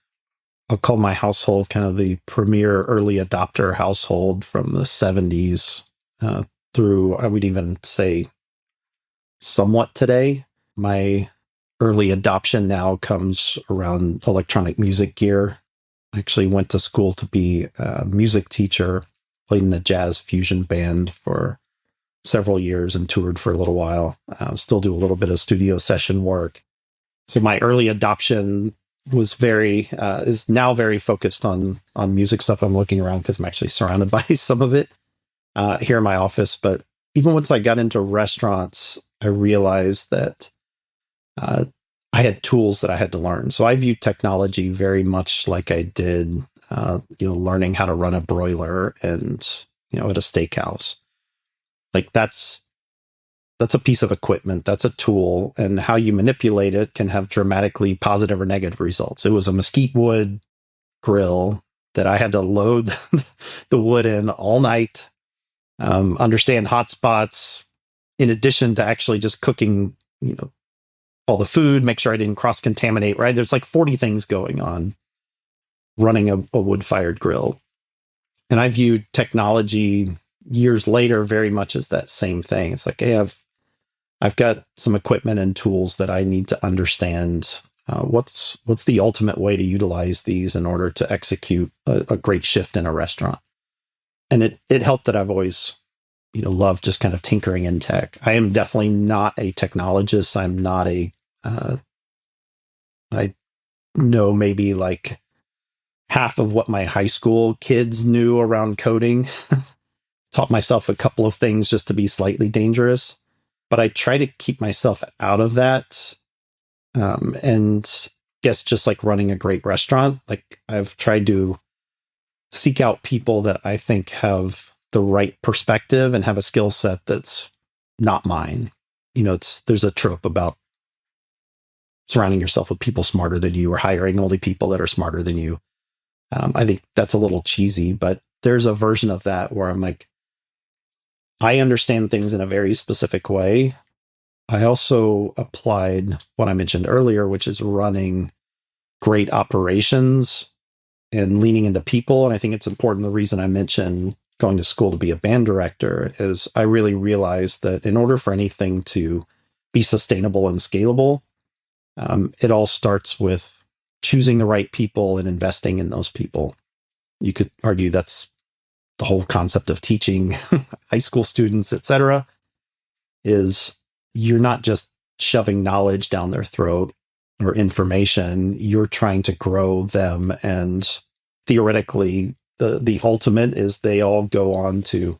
I'll call my household kind of the premier early adopter household from the 70s through, I would even say, somewhat today. My early adoption now comes around electronic music gear. I actually went to school to be a music teacher, played in a jazz fusion band for several years and toured for a little while. Still do a little bit of studio session work. So my early adoption was is now very focused on music stuff. I'm looking around because I'm actually surrounded by some of it here in my office. But even once I got into restaurants, I realized that uh, I had tools that I had to learn. So I view technology very much like I did, learning how to run a broiler and at a steakhouse. Like that's a piece of equipment, that's a tool, and how you manipulate it can have dramatically positive or negative results. It was a mesquite wood grill that I had to load the wood in all night, understand hot spots, in addition to actually just cooking, all the food, make sure I didn't cross contaminate, right? There's like 40 things going on running a wood fired grill. And I viewed technology years later very much as that same thing. It's like, hey, I've got some equipment and tools that I need to understand. What's the ultimate way to utilize these in order to execute a great shift in a restaurant? And it helped that I've always, loved just kind of tinkering in tech. I am definitely not a technologist. I'm not I know maybe like half of what my high school kids knew around coding. Taught myself a couple of things just to be slightly dangerous, but I try to keep myself out of that. And guess just like running a great restaurant, like I've tried to seek out people that I think have the right perspective and have a skill set that's not mine. There's a trope about surrounding yourself with people smarter than you or hiring only people that are smarter than you. I think that's a little cheesy, but there's a version of that where I'm like, I understand things in a very specific way. I also applied what I mentioned earlier, which is running great operations and leaning into people. And I think it's important. The reason I mentioned going to school to be a band director is I really realized that in order for anything to be sustainable and scalable, it all starts with choosing the right people and investing in those people. You could argue that's the whole concept of teaching high school students, et cetera, is you're not just shoving knowledge down their throat or information, you're trying to grow them. And theoretically, the ultimate is they all go on to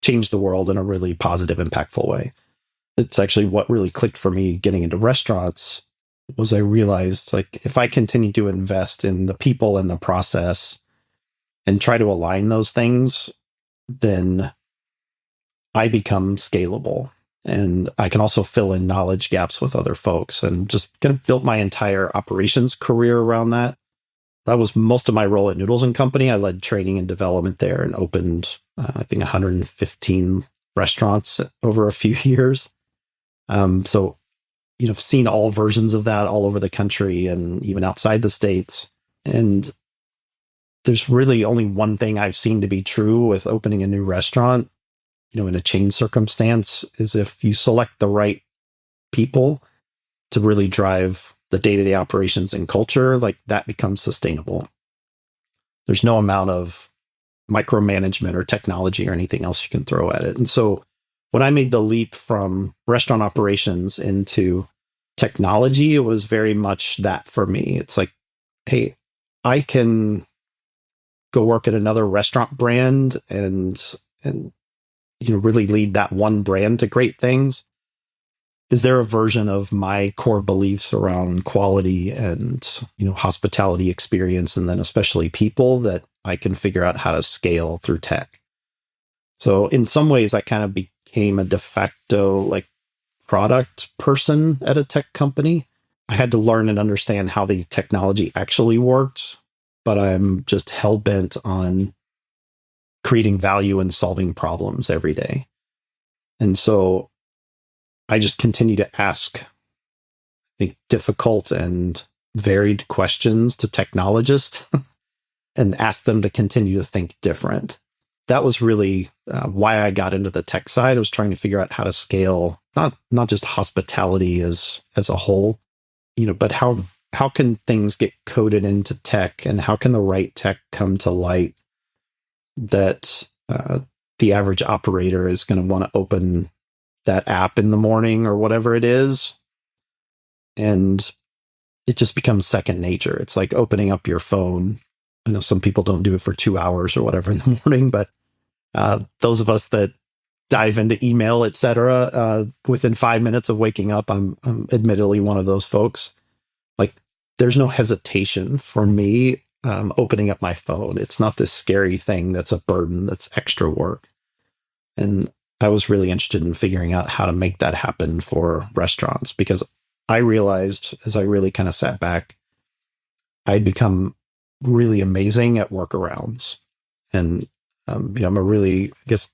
change the world in a really positive, impactful way. It's actually what really clicked for me getting into restaurants was I realized like if I continue to invest in the people and the process and try to align those things, then I become scalable. And I can also fill in knowledge gaps with other folks and just kind of built my entire operations career around that. That was most of my role at Noodles and Company. I led training and development there and opened, I think, 115 restaurants over a few years. So, I've seen all versions of that all over the country and even outside the States. And there's really only one thing I've seen to be true with opening a new restaurant, in a chain circumstance, is if you select the right people to really drive the day-to-day operations and culture, like that becomes sustainable. There's no amount of micromanagement or technology or anything else you can throw at it. And so when I made the leap from restaurant operations into technology, it was very much that for me. It's like, hey, I can go work at another restaurant brand and really lead that one brand to great things. Is there a version of my core beliefs around quality and hospitality experience, and then especially people, that I can figure out how to scale through tech? So in some ways, I kind of became a de facto like product person at a tech company. I had to learn and understand how the technology actually worked, but I'm just hell bent on creating value and solving problems every day. And so I just continue to ask, I think, difficult and varied questions to technologists and ask them to continue to think different. That was really why I got into the tech side. I was trying to figure out how to scale not just hospitality as a whole, but how can things get coded into tech, and how can the right tech come to light that the average operator is going to want to open that app in the morning or whatever it is, and it just becomes second nature. It's like opening up your phone. I know some people don't do it for 2 hours or whatever in the morning, but those of us that dive into email, etc., within 5 minutes of waking up, I'm admittedly one of those folks. Like, there's no hesitation for me opening up my phone. It's not this scary thing that's a burden, that's extra work. And I was really interested in figuring out how to make that happen for restaurants, because I realized as I really kind of sat back, I'd become really amazing at workarounds. And, I'm a really, I guess,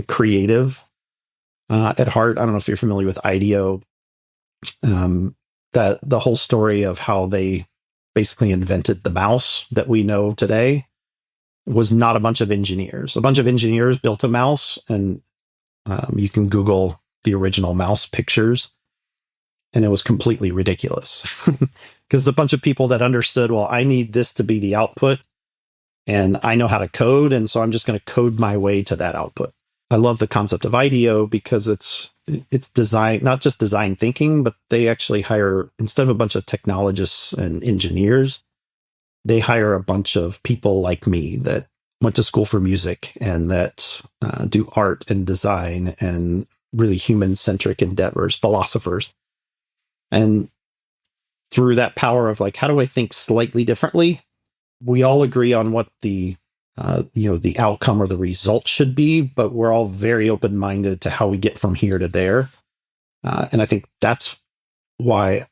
creative at heart. I don't know if you're familiar with IDEO, that the whole story of how they basically invented the mouse that we know today was not a bunch of engineers. A bunch of engineers built a mouse, and you can Google the original mouse pictures, and it was completely ridiculous because a bunch of people that understood, well, I need this to be the output, and I know how to code, and so I'm just going to code my way to that output. I love the concept of IDEO because it's design, not just design thinking, but they actually hire, instead of a bunch of technologists and engineers, they hire a bunch of people like me that went to school for music and that do art and design and really human-centric endeavors, philosophers. And through that power of like, how do I think slightly differently? We all agree on what the outcome or the result should be, but we're all very open-minded to how we get from here to there. And I think that's why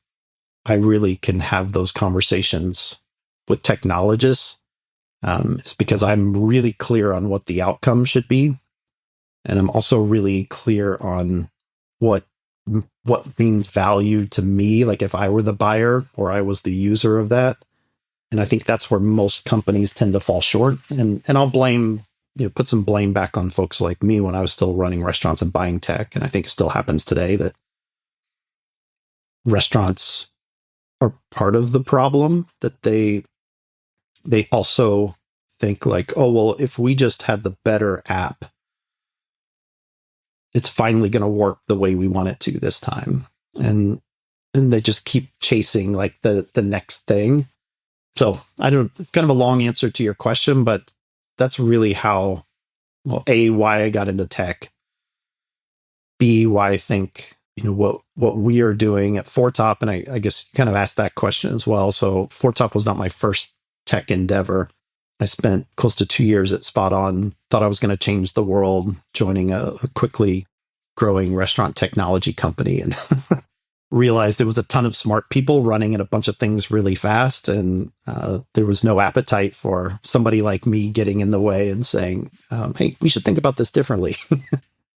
I really can have those conversations with technologists. It's because I'm really clear on what the outcome should be. And I'm also really clear on what means value to me. Like if I were the buyer or I was the user of that. And I think that's where most companies tend to fall short. And I'll blame, put some blame back on folks like me when I was still running restaurants and buying tech. And I think it still happens today that restaurants are part of the problem, that they also think like, oh, well, if we just had the better app, it's finally going to work the way we want it to this time. And they just keep chasing like the next thing. So it's kind of a long answer to your question, but that's really how, well, A, why I got into tech, B, why I think, what we are doing at Foretop. And I guess you kind of asked that question as well. So Foretop was not my first tech endeavor. I spent close to 2 years at Spot On, thought I was going to change the world, joining a quickly growing restaurant technology company, and realized it was a ton of smart people running at a bunch of things really fast. And there was no appetite for somebody like me getting in the way and saying, hey, we should think about this differently.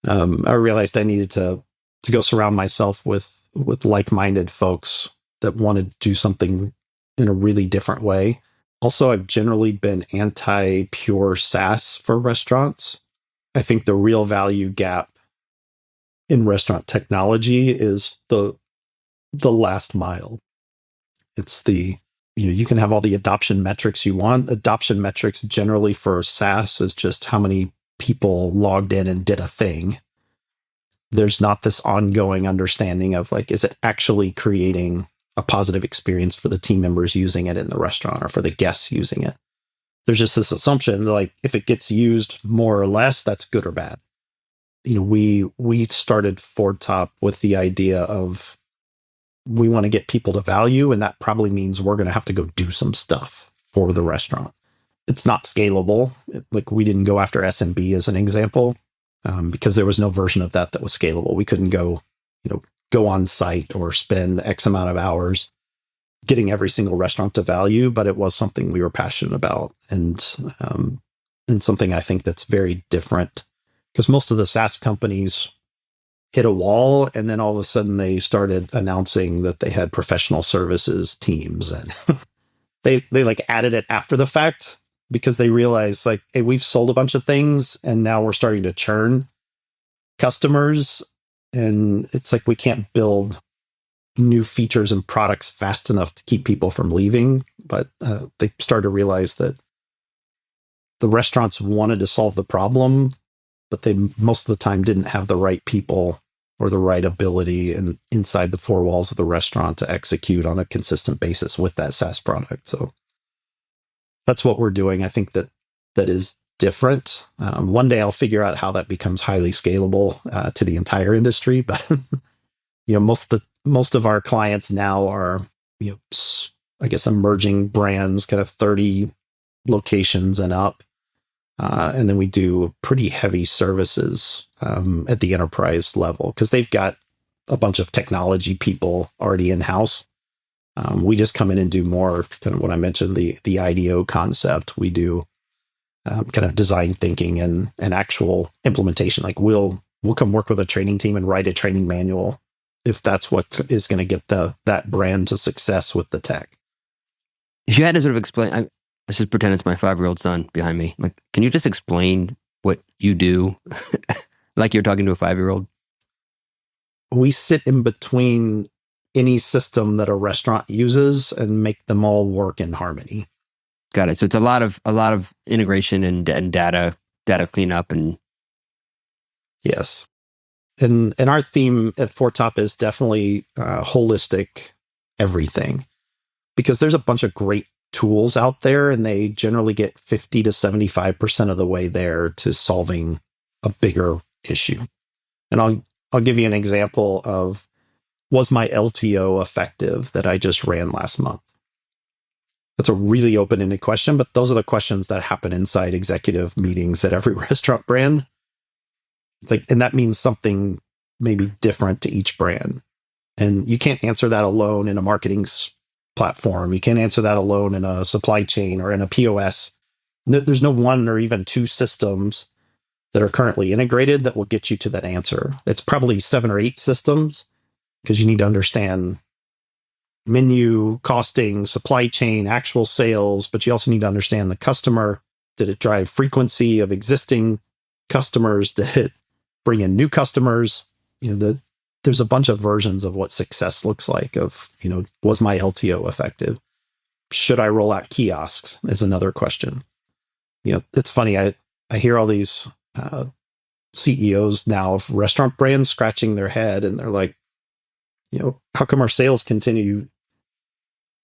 I realized I needed to go surround myself with like-minded folks that wanted to do something in a really different way. Also, I've generally been anti-pure SaaS for restaurants. I think the real value gap in restaurant technology is the last mile. It's you can have all the adoption metrics you want. Adoption metrics generally for SaaS is just how many people logged in and did a thing. There's not this ongoing understanding of like, is it actually creating a positive experience for the team members using it in the restaurant or for the guests using it? There's just this assumption like if it gets used more or less, that's good or bad. We started Foretop with the idea of we want to get people to value, and that probably means we're going to have to go do some stuff for the restaurant. It's not scalable. Like we didn't go after SMB as an example. because there was no version of that was scalable. We couldn't go on site or spend X amount of hours getting every single restaurant to value, but it was something we were passionate about, and something I think that's very different, because most of the SaaS companies hit a wall, and then all of a sudden they started announcing that they had professional services teams, and they like added it after the fact because they realized like, hey, we've sold a bunch of things and now we're starting to churn customers, and it's like we can't build new features and products fast enough to keep people from leaving. But they started to realize that the restaurants wanted to solve the problem, but they most of the time didn't have the right people or the right ability and inside the four walls of the restaurant to execute on a consistent basis with that SaaS product. So that's what we're doing. I think that is different. One day I'll figure out how that becomes highly scalable to the entire industry. But most of our clients now are, I guess, emerging brands, kind of 30 locations and up. And then we do pretty heavy services at the enterprise level because they've got a bunch of technology people already in-house. We just come in and do more kind of what I mentioned, the IDO concept. We do kind of design thinking and actual implementation. Like we'll come work with a training team and write a training manual if that's what is going to get that brand to success with the tech. If you had to sort of explain, let's just pretend it's my 5-year-old son behind me. Like, can you just explain what you do like you're talking to a 5-year-old? We sit in between any system that a restaurant uses and make them all work in harmony. Got it. So it's a lot of integration and data cleanup and yes. And our theme at Foretop is definitely holistic everything, because there's a bunch of great tools out there and they generally get 50 to 75% of the way there to solving a bigger issue. And I'll give you an example of, was my LTO effective that I just ran last month? That's a really open-ended question, but those are the questions that happen inside executive meetings at every restaurant brand. It's like, and that means something maybe different to each brand. And you can't answer that alone in a marketing platform. You can't answer that alone in a supply chain or in a POS. There's no one or even two systems that are currently integrated that will get you to that answer. It's probably 7 or 8 systems, because you need to understand menu, costing, supply chain, actual sales, but you also need to understand the customer. Did it drive frequency of existing customers? Did it bring in new customers? There's a bunch of versions of what success looks like of, was my LTO effective? Should I roll out kiosks is another question. It's funny. I hear all these CEOs now of restaurant brands scratching their head and they're like, how come our sales continue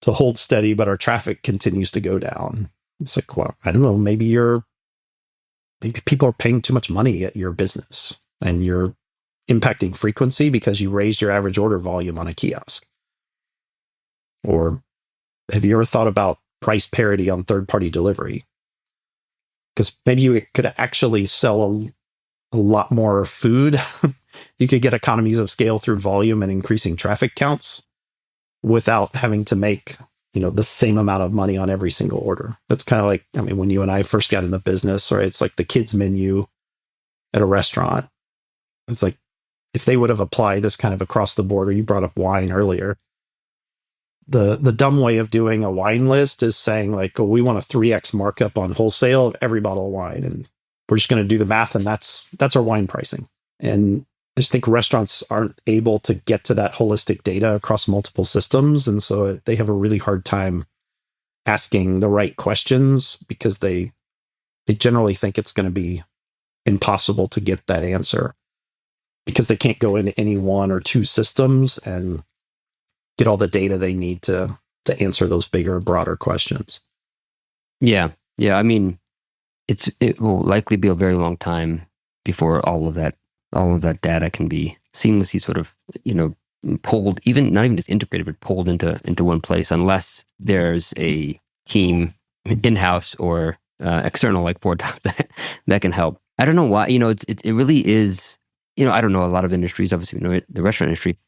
to hold steady, but our traffic continues to go down? It's like, well, I don't know. Maybe people are paying too much money at your business and you're impacting frequency because you raised your average order volume on a kiosk. Or have you ever thought about price parity on third-party delivery? Because maybe you could actually sell a lot more food. You could get economies of scale through volume and increasing traffic counts without having to make, the same amount of money on every single order. That's kind of like, when you and I first got in the business, right? It's like the kids menu at a restaurant. It's like, if they would have applied this kind of across the board, or you brought up wine earlier, the dumb way of doing a wine list is saying like, oh, we want a 3x markup on wholesale of every bottle of wine. And we're just going to do the math. And that's our wine pricing. And I just think restaurants aren't able to get to that holistic data across multiple systems. And so they have a really hard time asking the right questions because they generally think it's going to be impossible to get that answer because they can't go into any one or two systems and get all the data they need to answer those bigger, broader questions. Yeah. It will likely be a very long time before all of that data can be seamlessly sort of, pulled, not even just integrated, but pulled into one place, unless there's a team in-house or external like Foretop that can help. I don't know why. It really is. I don't know a lot of industries. Obviously, the restaurant industry.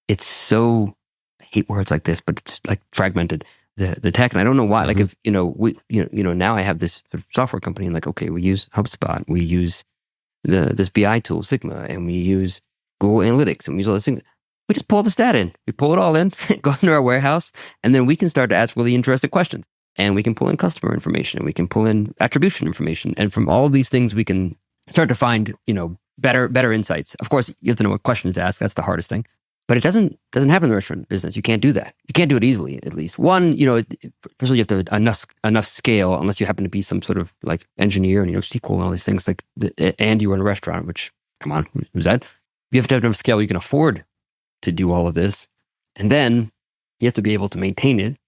It's so, I hate words like this, but it's like fragmented, the tech, and I don't know why. Like, Mhm. if now I have this sort of software company, and like, okay, we use HubSpot, we use this BI tool Sigma, and we use Google Analytics, and we use all those things. We just pull this data in. We pull it all in, go into our warehouse, and then we can start to ask really interesting questions. And we can pull in customer information, and we can pull in attribution information, and from all of these things, we can start to find better insights. Of course, you have to know what questions to ask. That's the hardest thing. But it doesn't happen in the restaurant business. You can't do that. You can't do it easily, at least. One, first of all, you have to have enough scale, unless you happen to be some sort of like engineer and SQL and all these things. And you run a restaurant, which, come on, who's that? You have to have enough scale you can afford to do all of this, and then you have to be able to maintain it,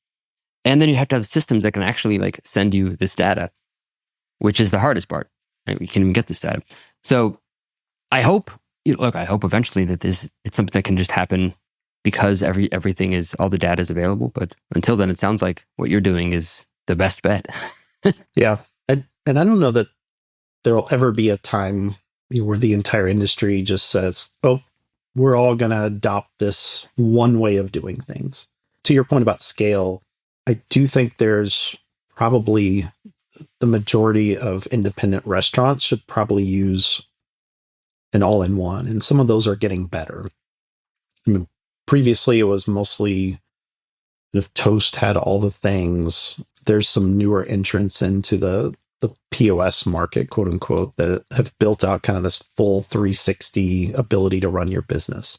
and then you have to have systems that can actually like send you this data, which is the hardest part. Right? You can even get this data. So I hope. Look, I hope eventually that it's something that can just happen because everything is, all the data is available. But until then, it sounds like what you're doing is the best bet. Yeah. And I don't know that there'll ever be a time where the entire industry just says, oh, we're all going to adopt this one way of doing things. To your point about scale, I do think there's probably the majority of independent restaurants should probably use an all-in-one, and some of those are getting better. I mean, previously, it was mostly if Toast had all the things. There's some newer entrants into the POS market, quote unquote, that have built out kind of this full 360 ability to run your business.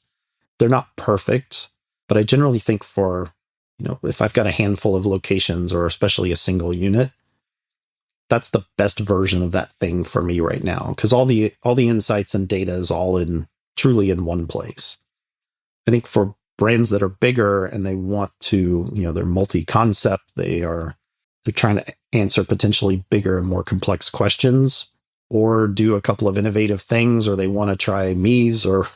They're not perfect, but I generally think for, if I've got a handful of locations or especially a single unit, that's the best version of that thing for me right now, because all the insights and data is all truly in one place. I think for brands that are bigger and they want to, they're multi-concept, they're trying to answer potentially bigger and more complex questions, or do a couple of innovative things, or they want to try Mies or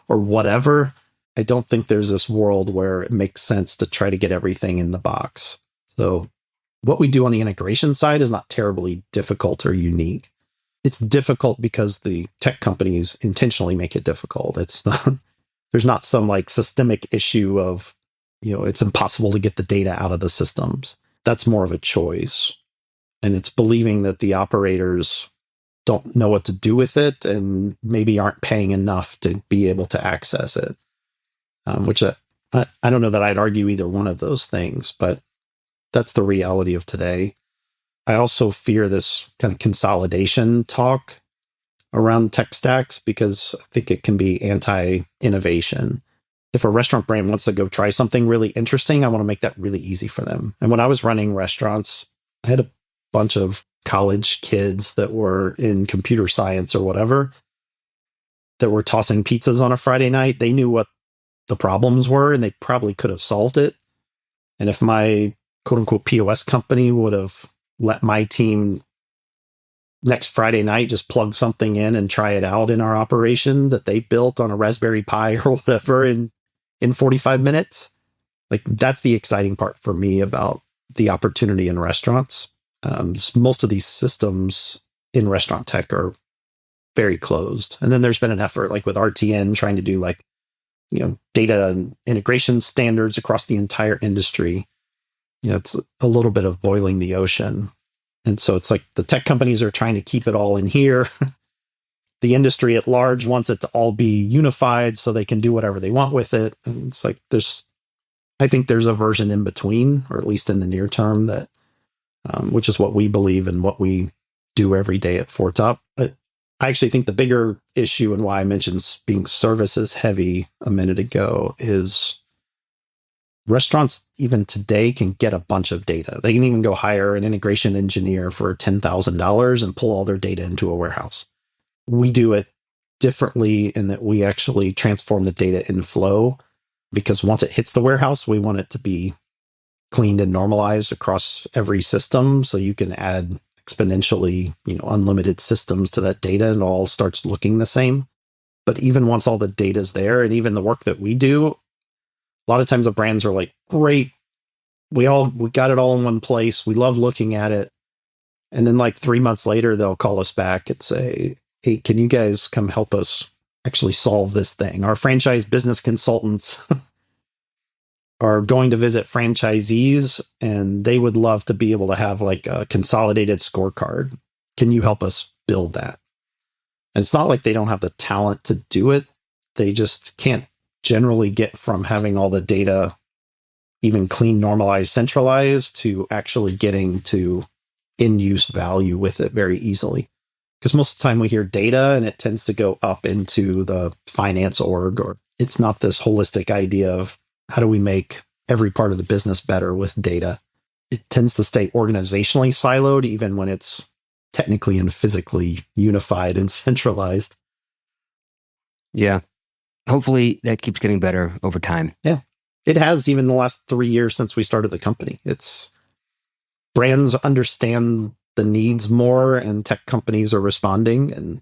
or whatever. I don't think there's this world where it makes sense to try to get everything in the box. So what we do on the integration side is not terribly difficult or unique. It's difficult because the tech companies intentionally make it difficult. It's not, there's not some like systemic issue of, it's impossible to get the data out of the systems. That's more of a choice. And it's believing that the operators don't know what to do with it and maybe aren't paying enough to be able to access it. Which I don't know that I'd argue either one of those things, but that's the reality of today. I also fear this kind of consolidation talk around tech stacks because I think it can be anti-innovation. If a restaurant brand wants to go try something really interesting, I want to make that really easy for them. And when I was running restaurants, I had a bunch of college kids that were in computer science or whatever that were tossing pizzas on a Friday night. They knew what the problems were and they probably could have solved it. And if my quote unquote POS company would have let my team next Friday night just plug something in and try it out in our operation that they built on a Raspberry Pi or whatever in 45 minutes, like that's the exciting part for me about the opportunity in restaurants. Most of these systems in restaurant tech are very closed. And then there's been an effort like with RTN trying to do like, data and integration standards across the entire industry. It's a little bit of boiling the ocean. And so it's like the tech companies are trying to keep it all in here. The industry at large wants it to all be unified so they can do whatever they want with it. And it's like I think there's a version in between, or at least in the near term, that which is what we believe and what we do every day at Fortop. I actually think the bigger issue and why I mentioned being services heavy a minute ago is restaurants even today can get a bunch of data. They can even go hire an integration engineer for $10,000 and pull all their data into a warehouse. We do it differently in that we actually transform the data in flow, because once it hits the warehouse, we want it to be cleaned and normalized across every system. So you can add exponentially, unlimited systems to that data and it all starts looking the same. But even once all the data is there, and even the work that we do, a lot of times the brands are like, great, we got it all in one place. We love looking at it. And then like 3 months later, they'll call us back and say, hey, can you guys come help us actually solve this thing? Our franchise business consultants are going to visit franchisees and they would love to be able to have like a consolidated scorecard. Can you help us build that? And it's not like they don't have the talent to do it. They just can't generally get from having all the data even clean, normalized, centralized to actually getting to in-use value with it very easily. Because most of the time we hear data and it tends to go up into the finance org, or it's not this holistic idea of how do we make every part of the business better with data. It tends to stay organizationally siloed, even when it's technically and physically unified and centralized. Yeah. Hopefully that keeps getting better over time. Yeah. It has, even the last 3 years since we started the company. It's brands understand the needs more and tech companies are responding. And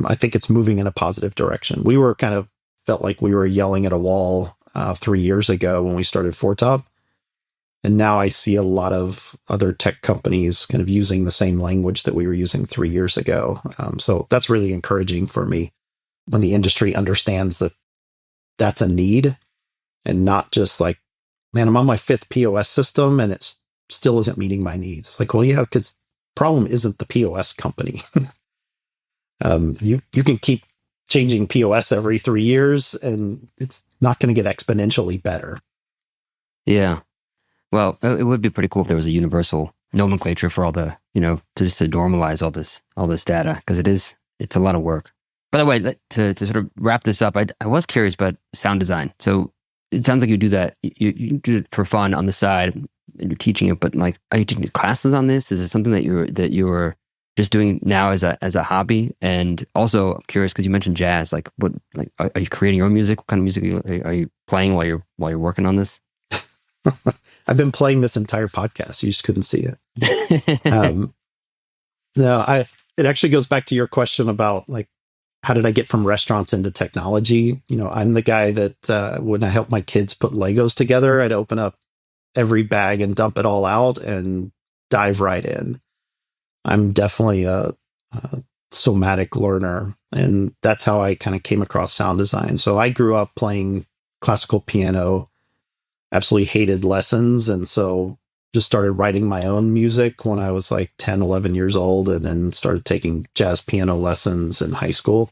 I think it's moving in a positive direction. We were kind of felt like we were yelling at a wall 3 years ago when we started Foretop. And now I see a lot of other tech companies kind of using the same language that we were using 3 years ago. So that's really encouraging for me when the industry understands that that's a need and not just like, man, I'm on my 5th POS system and it's still isn't meeting my needs. Like, well, yeah, because problem isn't the POS company. You can keep changing POS every 3 years and it's not going to get exponentially better. Yeah. Well, it would be pretty cool if there was a universal nomenclature for all the, to normalize all this data, because it's a lot of work. By the way, to sort of wrap this up, I was curious about sound design. So it sounds like you do that. You do it for fun on the side, and you're teaching it. But like, are you taking classes on this? Is it something that you're just doing now as a hobby? And also, I'm curious because you mentioned jazz. Like, are you creating your own music? What kind of music are you playing while you're working on this? I've been playing this entire podcast. You just couldn't see it. No, it actually goes back to your question about like, how did I get from restaurants into technology? I'm the guy that when I help my kids put Legos together, I'd open up every bag and dump it all out and dive right in. I'm definitely a somatic learner. And that's how I kind of came across sound design. So I grew up playing classical piano, absolutely hated lessons. And so just started writing my own music when I was like 10, 11 years old, and then started taking jazz piano lessons in high school,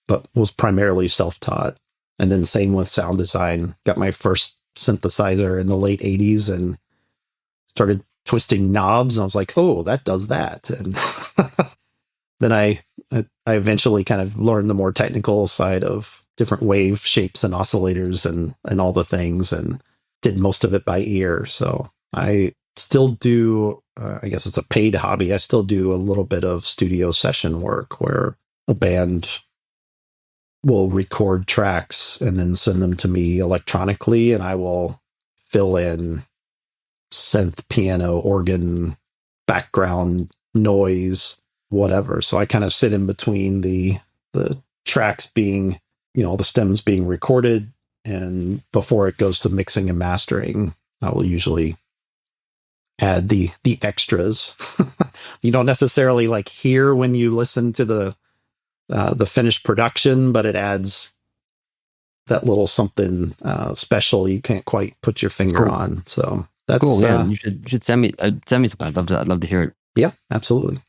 but was primarily self-taught. And then same with sound design. Got my first synthesizer in the late 80s and started twisting knobs. And I was like, oh, that does that. And then I eventually kind of learned the more technical side of different wave shapes and oscillators and all the things, and did most of it by ear. So I still do, I guess it's a paid hobby. I still do a little bit of studio session work where a band will record tracks and then send them to me electronically, and I will fill in synth, piano, organ, background noise, whatever. So I kind of sit in between the tracks being, all the stems being recorded, and before it goes to mixing and mastering, I will usually add the extras. You don't necessarily like hear when you listen to the finished production, but it adds that little something special you can't quite put your finger on. So that's cool. Yeah, you should send me something. I'd love to hear it. Yeah, absolutely.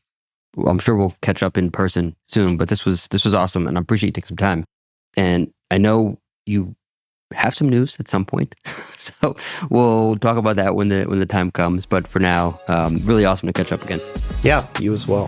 Well, I'm sure we'll catch up in person soon. But this was awesome, and I appreciate you taking some time. And I know you have some news at some point, so we'll talk about that when the time comes. But for now, really awesome to catch up again. Yeah, you as well.